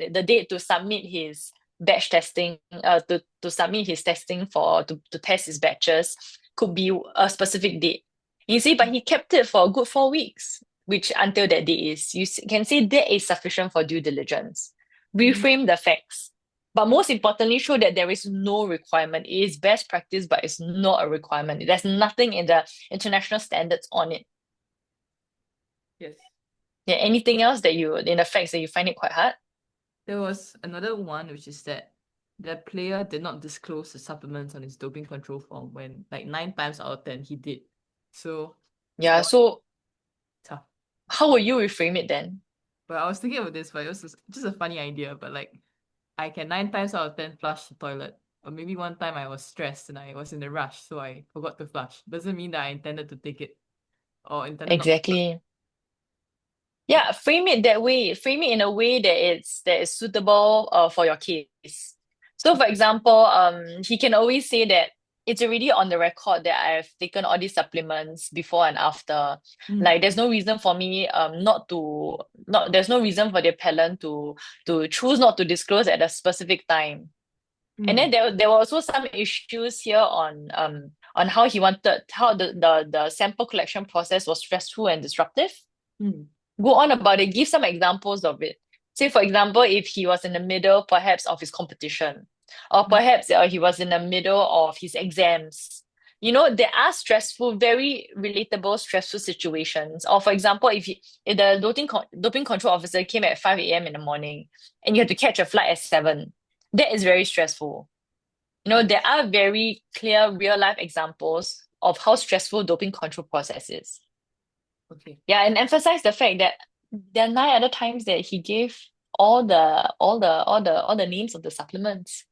the date to submit his batch testing, to submit his testing to test his batches could be a specific date. You see, but he kept it for a good 4 weeks, which until that date is. You can say that is sufficient for due diligence. Reframe the facts. But most importantly, show that there is no requirement. It is best practice, but it's not a requirement. There's nothing in the international standards on it. Yes. Yeah, anything else in the facts that you find it quite hard? There was another one, which is that the player did not disclose the supplements on his doping control form when, like, 9 times out of 10 he did. So Yeah, that so tough. how would you reframe it then? But I was thinking about this, but it was just a funny idea. But like, I can 9 times out of 10 flush the toilet. Or maybe one time I was stressed and I was in a rush, so I forgot to flush. Doesn't mean that I intended to take it or intended not to. Exactly. Yeah, frame it that way. Frame it in a way that is suitable for your case. So for example, he can always say that it's already on the record that I've taken all these supplements before and after. Like there's no reason for me there's no reason for the appellant to choose not to disclose at a specific time. And then there were also some issues here on how the sample collection process was stressful and disruptive. go on about it, give some examples of it. Say, for example, if he was in the middle, perhaps, of his competition, or perhaps he was in the middle of his exams. There are stressful, very relatable, stressful situations. Or, for example, if the doping control officer came at 5 a.m. in the morning and you had to catch a flight at 7, that is very stressful. There are very clear real life examples of how stressful doping control process is. Okay. Yeah, and emphasize the fact that there are 9 other times that he gave all the names of the supplements.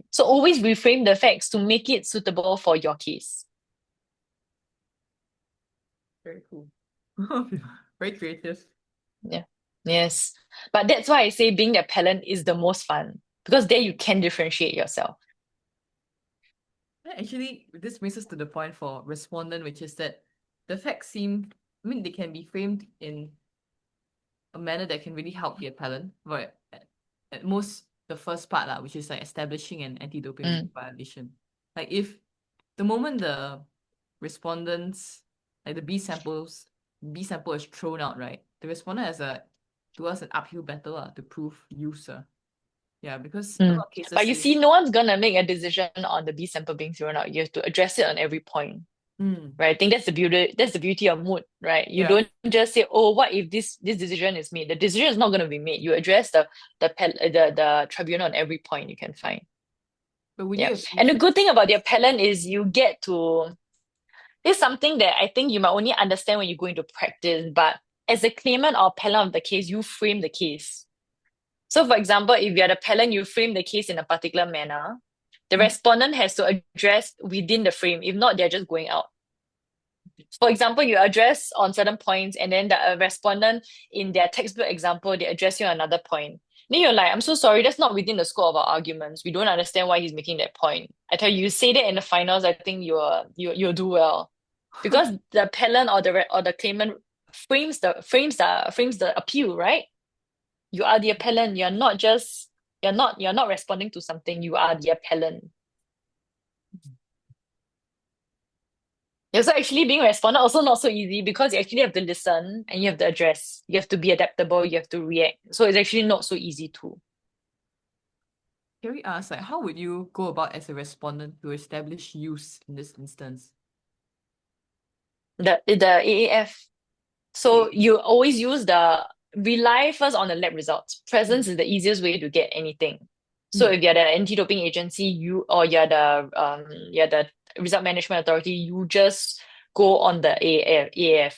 So always reframe the facts to make it suitable for your case. Very cool. Very creative. Yeah. Yes. But that's why I say being the appellant is the most fun, because there you can differentiate yourself. Yeah, actually, this brings us to the point for respondent, which is that the facts they can be framed in a manner that can really help the appellant, but at most the first part, which is like establishing an anti-doping violation. Like if the moment the respondents, like the B sample is thrown out, right? The respondent has an uphill battle to prove use. Yeah, because a lot of cases But you see, no one's gonna make a decision on the B sample being thrown out. You have to address it on every point. Right? I think that's the beauty of mood, right? You don't just say, oh, what if this decision is made? The decision is not going to be made. You address the tribunal on every point you can find. But would Yeah. you And the good thing about the appellant is you get to, this is something that I think you might only understand when you go into practice, but as a claimant or appellant of the case, you frame the case. So for example, if you're the appellant, you frame the case in a particular manner. The respondent has to address within the frame. If not, they're just going out. For example, you address on certain points, and then the respondent in their textbook example, they address you on another point. Then you're like, I'm so sorry, that's not within the scope of our arguments. We don't understand why he's making that point. I tell you, say that in the finals, I think you'll do well, because the appellant or the claimant frames the appeal, right? You are the appellant. You're not responding to something. You are the appellant. Yeah, so actually being a respondent also not so easy, because you actually have to listen and you have to address. You have to be adaptable, you have to react. So it's actually not so easy too. Can we ask, how would you go about as a respondent to establish use in this instance? The AAF. So you always rely first on the lab results. Presence is the easiest way to get anything. So if you're the anti-doping agency, you're the result management authority, you just go on the AAF.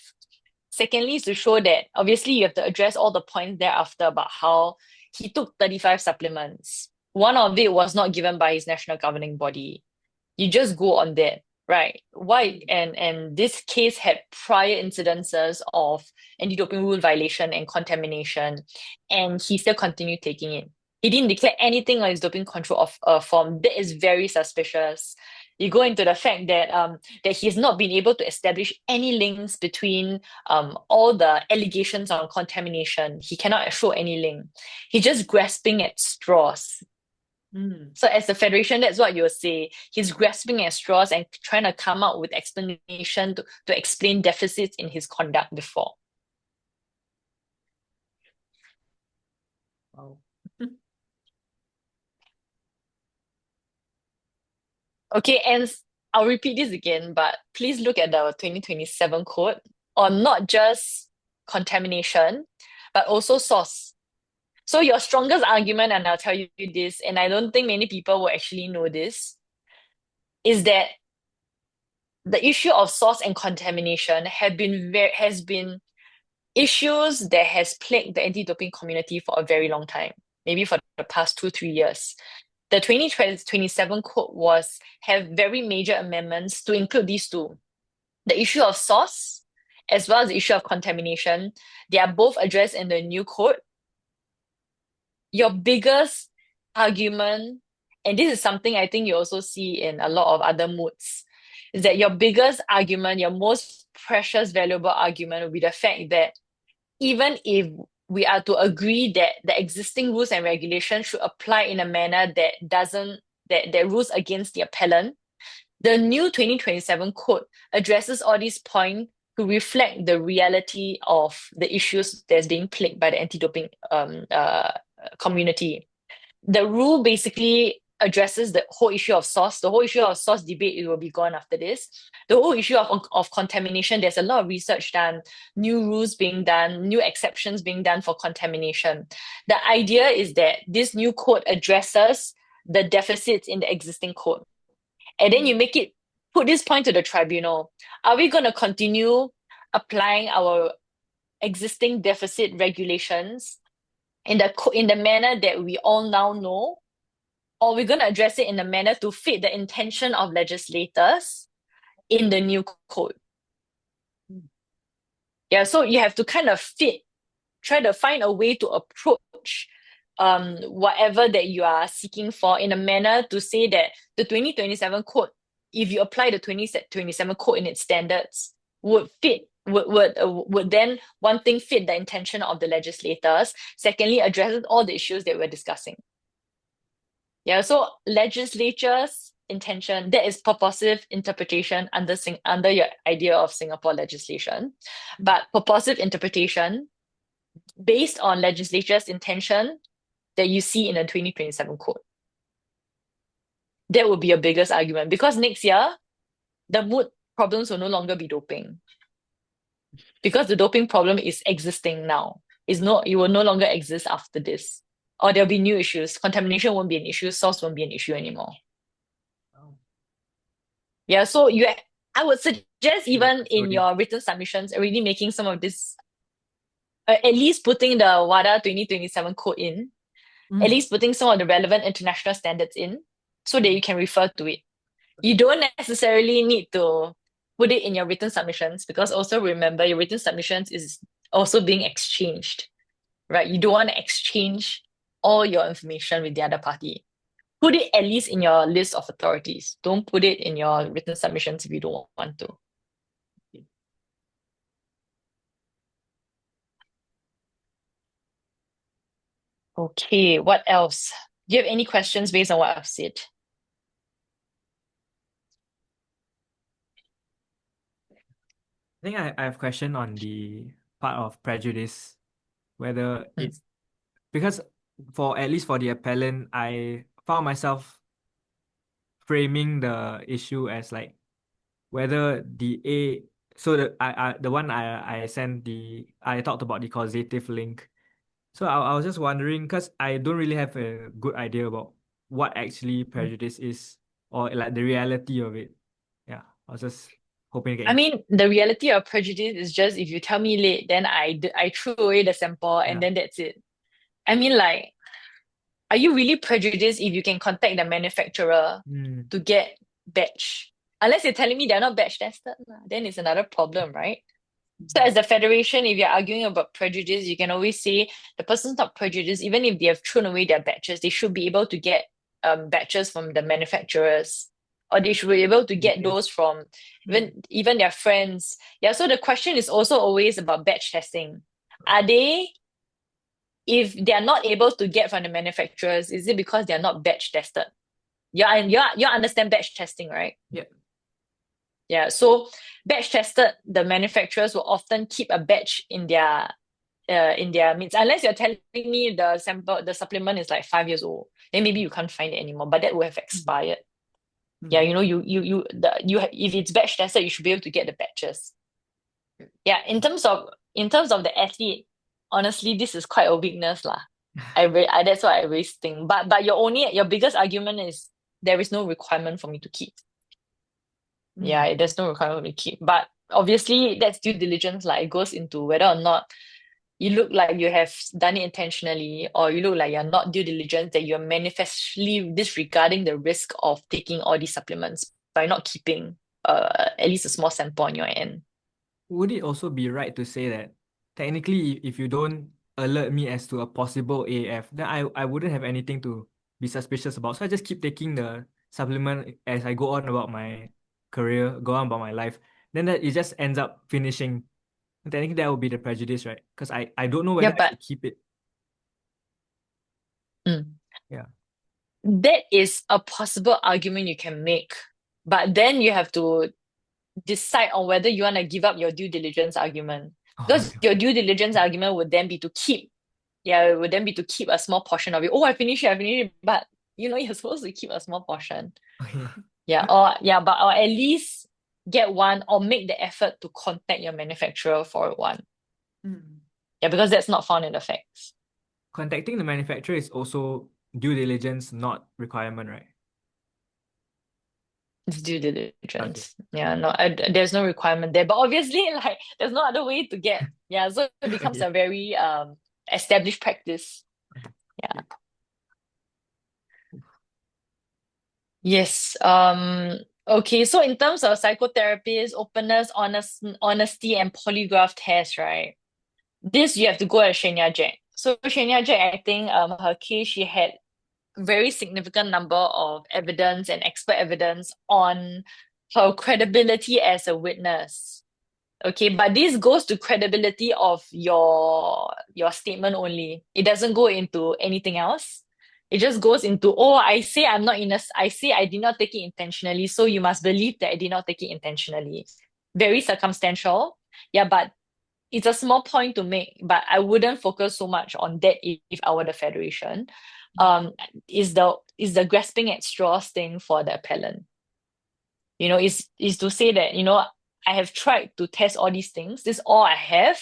Secondly, is to show that obviously you have to address all the points thereafter about how he took 35 supplements. One of it was not given by his national governing body. You just go on that, right? Why? And this case had prior incidences of anti-doping rule violation and contamination, and he still continued taking it. He didn't declare anything on his doping control form. That is very suspicious. You go into the fact that he's not been able to establish any links between all the allegations on contamination. He cannot show any link. He's just grasping at straws. So as the federation, that's what you'll say. He's grasping at straws and trying to come up with explanation to explain deficits in his conduct before. Wow. Okay, and I'll repeat this again, but please look at the 2027 code on not just contamination, but also source. So your strongest argument, and I'll tell you this, and I don't think many people will actually know this, is that the issue of source and contamination has been issues that has plagued the anti-doping community for a very long time, maybe for the past 2-3 years. The 2027 code have very major amendments to include these two. The issue of source as well as the issue of contamination, they are both addressed in the new code. Your biggest argument, and this is something I think you also see in a lot of other moods, is that your biggest argument, your most precious, valuable argument will be the fact that even if we are to agree that the existing rules and regulations should apply in a manner that rules against the appellant, the new 2027 code addresses all these points to reflect the reality of the issues that's being plagued by the anti-doping community. The rule basically addresses the whole issue of source. The whole issue of source debate, it will be gone after this. The whole issue of contamination, there's a lot of research done, new rules being done, new exceptions being done for contamination. The idea is that this new code addresses the deficits in the existing code. And then you put this point to the tribunal. Are we going to continue applying our existing deficit regulations in the manner that we all now know, or we're going to address it in a manner to fit the intention of legislators in the new code? Yeah, so you have to kind of try to find a way to approach whatever that you are seeking for in a manner to say that the 2027 code, if you apply the 2027 code in its standards, would then, one thing, fit the intention of the legislators. Secondly, addresses all the issues that we're discussing. Yeah, so legislature's intention, that is purposive interpretation under your idea of Singapore legislation. But purposive interpretation based on legislature's intention that you see in the 2027 code. That would be your biggest argument, because next year, the mood problems will no longer be doping. Because the doping problem is existing now. It will no longer exist after this. Or there'll be new issues. Contamination won't be an issue, source won't be an issue anymore. Oh. Yeah, so I would suggest even in your written submissions, already making some of this, at least putting the WADA 2027 code in, at least putting some of the relevant international standards in, so that you can refer to it. You don't necessarily need to put it in your written submissions, because also remember, your written submissions is also being exchanged, right? You don't want to exchange all your information with the other party. Put it at least in your list of authorities. Don't put it in your written submissions if you don't want to. Okay, what else? Do you have any questions based on what I've said? I think I have a question on the part of prejudice, whether it's because at least for the appellant, I found myself framing the issue as like whether the one I sent I talked about the causative link. So I was just wondering, because I don't really have a good idea about what actually prejudice is, or like the reality of it. Yeah, I was just hoping to get. I mean, the reality of prejudice is just, if you tell me late, then I threw away the sample and then that's it. I mean, like, are you really prejudiced if you can contact the manufacturer to get batch? Unless you're telling me they're not batch tested, then it's another problem, right? So as a federation, if you're arguing about prejudice, you can always say the person's not prejudiced. Even if they have thrown away their batches, they should be able to get batches from the manufacturers, or they should be able to get those from even their friends. Yeah, so the question is also always about batch testing. If they are not able to get from the manufacturers, is it because they are not batch tested? You understand batch testing, right? Yeah. Yeah, so batch tested, the manufacturers will often keep a batch in their midst. Unless you're telling me the supplement is like 5 years old, then maybe you can't find it anymore, but that will have expired. Yeah, if it's batch tested, you should be able to get the batches. Yeah, in terms of the athlete, honestly, this is quite a weakness lah. That's what I always think. But your biggest argument is there is no requirement for me to keep. Yeah, there's no requirement for me to keep. But obviously, that's due diligence. Like, it goes into whether or not you look like you have done it intentionally, or you look like you're not due diligence, that you're manifestly disregarding the risk of taking all these supplements by not keeping at least a small sample on your end. Would it also be right to say that technically, if you don't alert me as to a possible AF, then I wouldn't have anything to be suspicious about. So I just keep taking the supplement as I go on about my career, go on about my life. Then it just ends up finishing. Technically, that would be the prejudice, right? Because I don't know whether I should keep it. Yeah. That is a possible argument you can make. But then you have to decide on whether you want to give up your due diligence argument. Oh, Because your due diligence argument would then be to keep, it would then be to keep a small portion of it. Oh, I finished it, but you're supposed to keep a small portion. okay. Or at least get one or make the effort to contact your manufacturer for one. Mm. Yeah, because that's not found in the facts. Contacting the manufacturer is also due diligence, not requirement, right? It's due diligence. Yeah, no, there's no requirement there. But obviously, like, there's no other way to get. Yeah, so it becomes Yeah. a very established practice. Yeah. Yes. Okay, so in terms of psychotherapists, openness, honesty, and polygraph test, right? This you have to go at Shenya Jack. So Shenya Jack, I think her case, she had very significant number of evidence and expert evidence on her credibility as a witness. Okay, but this goes to credibility of your statement only. It doesn't go into anything else. It just goes into, oh, I say I'm not innocent. I say I did not take it intentionally, so you must believe that I did not take it intentionally. Very circumstantial. Yeah, but it's a small point to make, but I wouldn't focus so much on that if I were the federation. Is the grasping at straws thing for the appellant. Is to say that, I have tried to test all these things. This is all I have.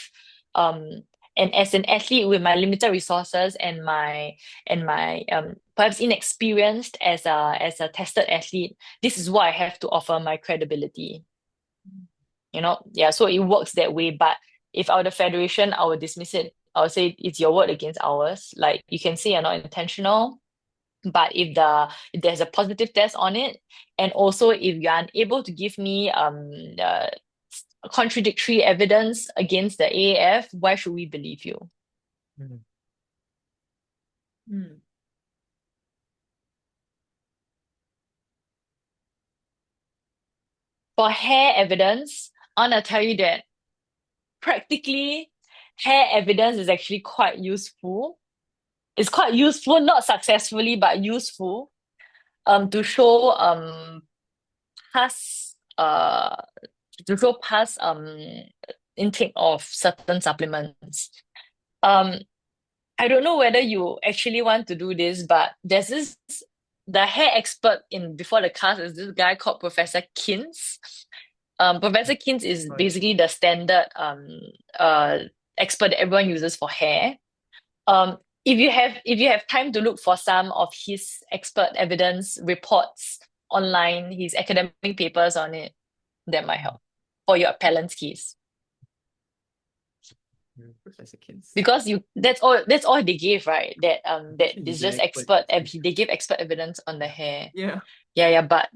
And as an athlete with my limited resources and my perhaps inexperienced as a tested athlete, this is what I have to offer my credibility. So it works that way. But if I were the federation, I would dismiss it. I would say it's your word against ours. Like, you can say you're not intentional, but if there's a positive test on it, and also if you're unable to give me contradictory evidence against the AAF, why should we believe you? Mm. Mm. For hair evidence, I want to tell you that practically hair evidence is actually quite useful. It's quite useful, not successfully, but useful, to show past intake of certain supplements. I don't know whether you actually want to do this, but there's the hair expert before the cast is this guy called Professor Kins. Professor Kins is Right. basically the standard expert that everyone uses for hair. If you have time to look for some of his expert evidence reports online, his academic papers on it, that might help for your appellant's case. Professor Kins. Because that's all they gave, right? That He's is an just expert. they give expert evidence on the hair. Yeah. But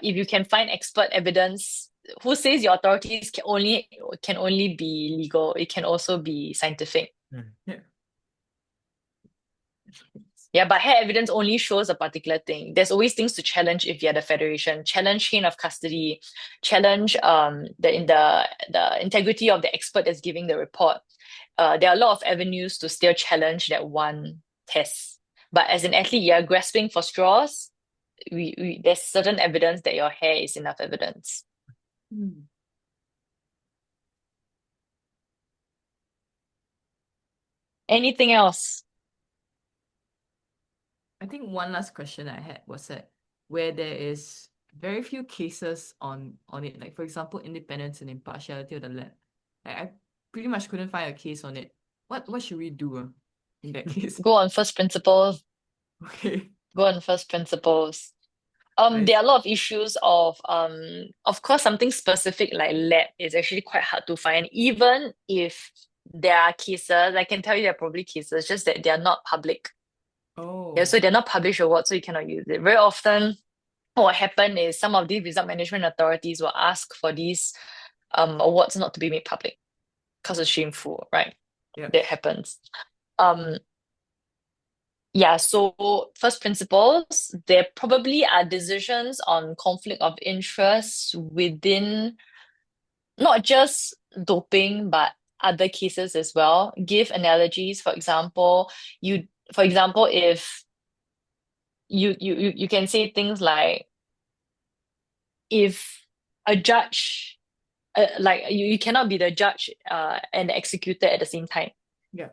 if you can find expert evidence, who says your authorities can only be legal? It can also be scientific. Yeah. Yeah, but hair evidence only shows a particular thing. There's always things to challenge if you're the federation. Challenge chain of custody. Challenge the integrity of the expert that's giving the report. There are a lot of avenues to still challenge that one test. But as an athlete, you're grasping for straws. There's certain evidence that your hair is enough evidence. Mm. Anything else? I think one last question I had was that where there is very few cases on it, like for example, independence and impartiality of the lab. I pretty much couldn't find a case on it. What should we do in that case? Go on first principles. Okay. Go on first principles. Right. There are a lot of issues of course, something specific like lab is actually quite hard to find. Even if there are cases, I can tell you there are probably cases, just that they are not public. Oh. Yeah, so they're not published awards, so you cannot use it. Very often, what happen is some of these result management authorities will ask for these awards not to be made public because it's shameful, right? Yeah. That happens. So first principles, there probably are decisions on conflict of interest within not just doping, but other cases as well. Give analogies. For example, if you can say things like, if a judge, like you cannot be the judge and the executor at the same time. Yeah.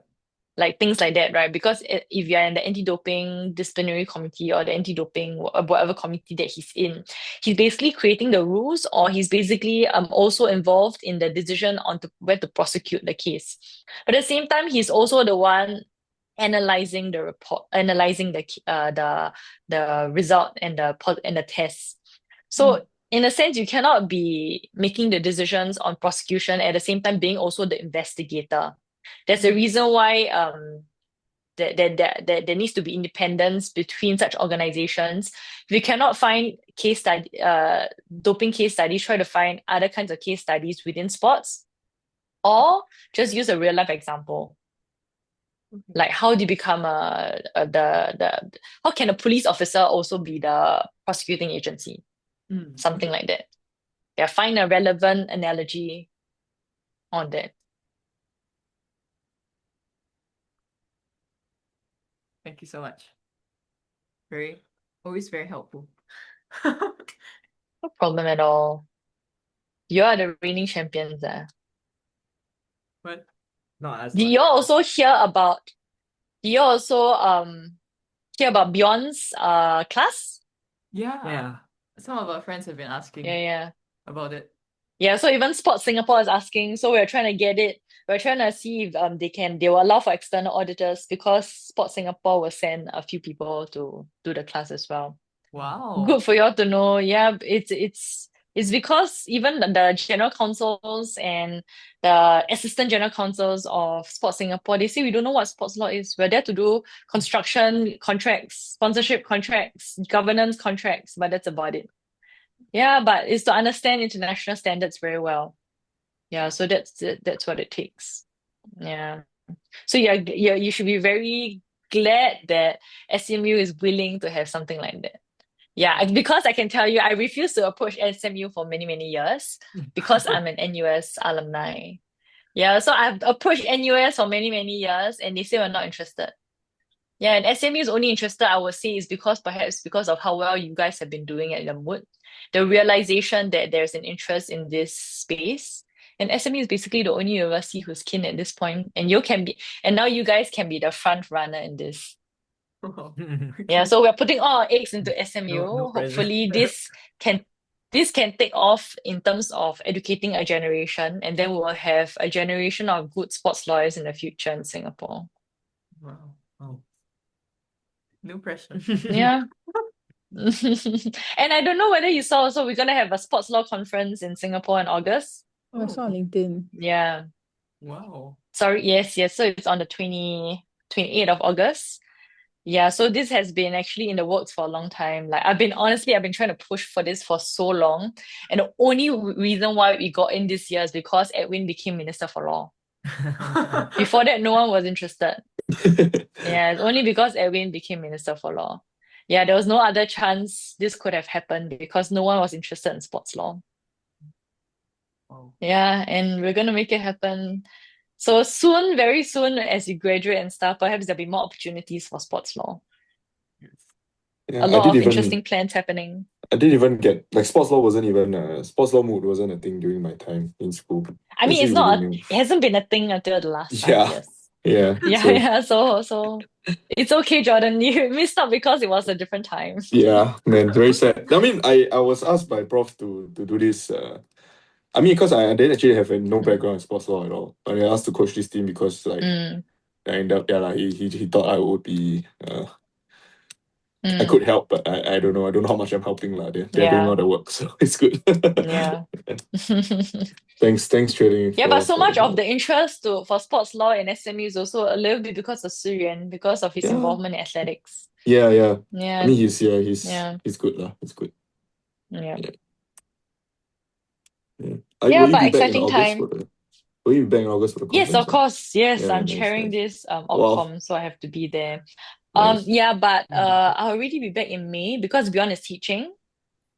Like things like that, right? Because if you're in the anti-doping disciplinary committee or the anti-doping whatever committee that he's in, he's basically creating the rules, or he's basically also involved in the decision on where to prosecute the case. But at the same time, he's also the one analyzing the report, analyzing the result and the tests. So in a sense, you cannot be making the decisions on prosecution at the same time being also the investigator. There's a reason why there needs to be independence between such organizations. If you cannot find doping case studies, try to find other kinds of case studies within sports, or just use a real life example. Like how do you become how can a police officer also be the prosecuting agency? Something like that. Yeah, find a relevant analogy on that. Thank you so much. Always very helpful. No problem at all. You are the reigning champions. But Not as Did much. you all also hear about Bjorn's class? yeah, some of our friends have been asking Yeah. about it. Yeah, so even Sports Singapore is asking, so we're trying to get it. We're trying to see if they will allow for external auditors, because Sports Singapore will send a few people to do the class as well. Wow. Good for you all to know. Yeah, it's because even the general counsels and the assistant general counsels of Sports Singapore, they say we don't know what sports law is. We're there to do construction contracts, sponsorship contracts, governance contracts, but that's about it. Yeah, but it's to understand international standards very well. Yeah, so that's what it takes. Yeah. So you should be very glad that SMU is willing to have something like that. Yeah, because I can tell you, I refused to approach SMU for many, many years because I'm an NUS alumni. Yeah, so I've approached NUS for many, many years, and they say we're not interested. Yeah, and SMU is only interested, I would say, is perhaps because of how well you guys have been doing at the Mood. The realization that there's an interest in this space. And SMU is basically the only university who's keen at this point. And now you guys can be the front runner in this. Yeah, so we're putting all our eggs into SMU. No pressure. Hopefully this can take off in terms of educating a generation, and then we'll have a generation of good sports lawyers in the future in Singapore. Wow. No pressure. Yeah. And I don't know whether you saw also, we're gonna have a sports law conference in Singapore in August. I saw on LinkedIn. Yeah. Wow. Sorry, yes. So it's on the 28th of August. Yeah, so this has been actually in the works for a long time. Like I've been trying to push for this for so long. And the only reason why we got in this year is because Edwin became Minister for Law. Before that, no one was interested. Yeah, it's only because Edwin became Minister for Law. Yeah, there was no other chance this could have happened because no one was interested in sports law. Wow. Yeah, and we're gonna make it happen. So soon, very soon, as you graduate and stuff, perhaps there'll be more opportunities for sports law. Yeah, A lot of interesting plans happening. I didn't even get, like, sports law sports law mood wasn't a thing during my time in school. I mean, It's it's not, really new. it hasn't been a thing until the last 5 Yeah. years. Yeah. So it's okay, Jordan. You missed out because it was a different time. Yeah, man, very sad. I mean, I was asked by Prof to do this. I mean, because I didn't actually have no background in sports law at all. But I asked to coach this team because, like, I ended up, he thought I would be, I could help, but I don't know. I don't know how much I'm helping. They're doing all the work, so it's good. Yeah. Thanks, Trading. Yeah, but so much of the interest for sports law in SMU is also a little bit because of Suryan, because of his Yeah. involvement in athletics. Yeah. Yeah. I mean, he's good lah. He's good. Yeah. Yeah. Yeah, Will you but be back in exciting August time. for the? Will you be back in August for the Yes, conference? of course. Yes, Yeah, I'm nice, chairing nice. this Wow. Opcom, so I have to be there. Nice. Yeah, but I'll already be back in May because Bjorn is teaching.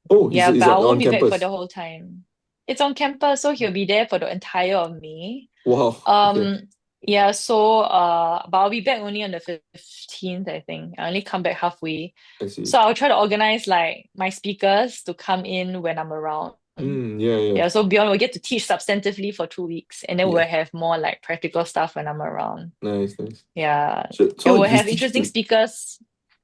Oh, Yeah, is but that I won't on be back for campus? the whole time. It's on campus, so he'll be there for the entire of May. Wow. Okay. Yeah, so but I'll be back only on the 15th, I think. I only come back halfway. I see. So I'll try to organize like my speakers to come in when I'm around. Yeah, so Bjorn will get to teach substantively for 2 weeks, and then Yeah. we'll have more like practical stuff when I'm around. Nice. Yeah. So And we'll this have teach interesting to- speakers.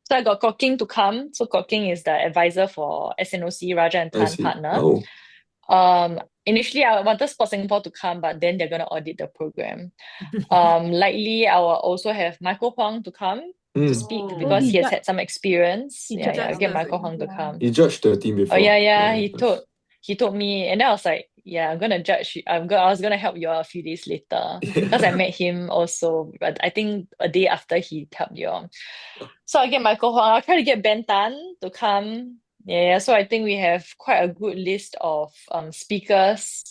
So I got Kok King to come. So Kok King is the advisor for SNOC, Raja and I Tan see. partner. Oh, Initially I wanted Sport Singapore to come, but then they're gonna audit the program. Likely I will also have Michael Huang to come to speak Oh. because he he has ju- had some experience. he Yeah, I'll judged get us Michael in Huang to yeah. come. he judged the team before. Oh yeah, nice. he told me, and then I was like, yeah, I'm gonna judge. I was gonna help you all a few days later because I met him also, but I think a day after he helped you all. So I get Michael Huang. I'll try to get Ben Tan to come. Yeah, so I think we have quite a good list of speakers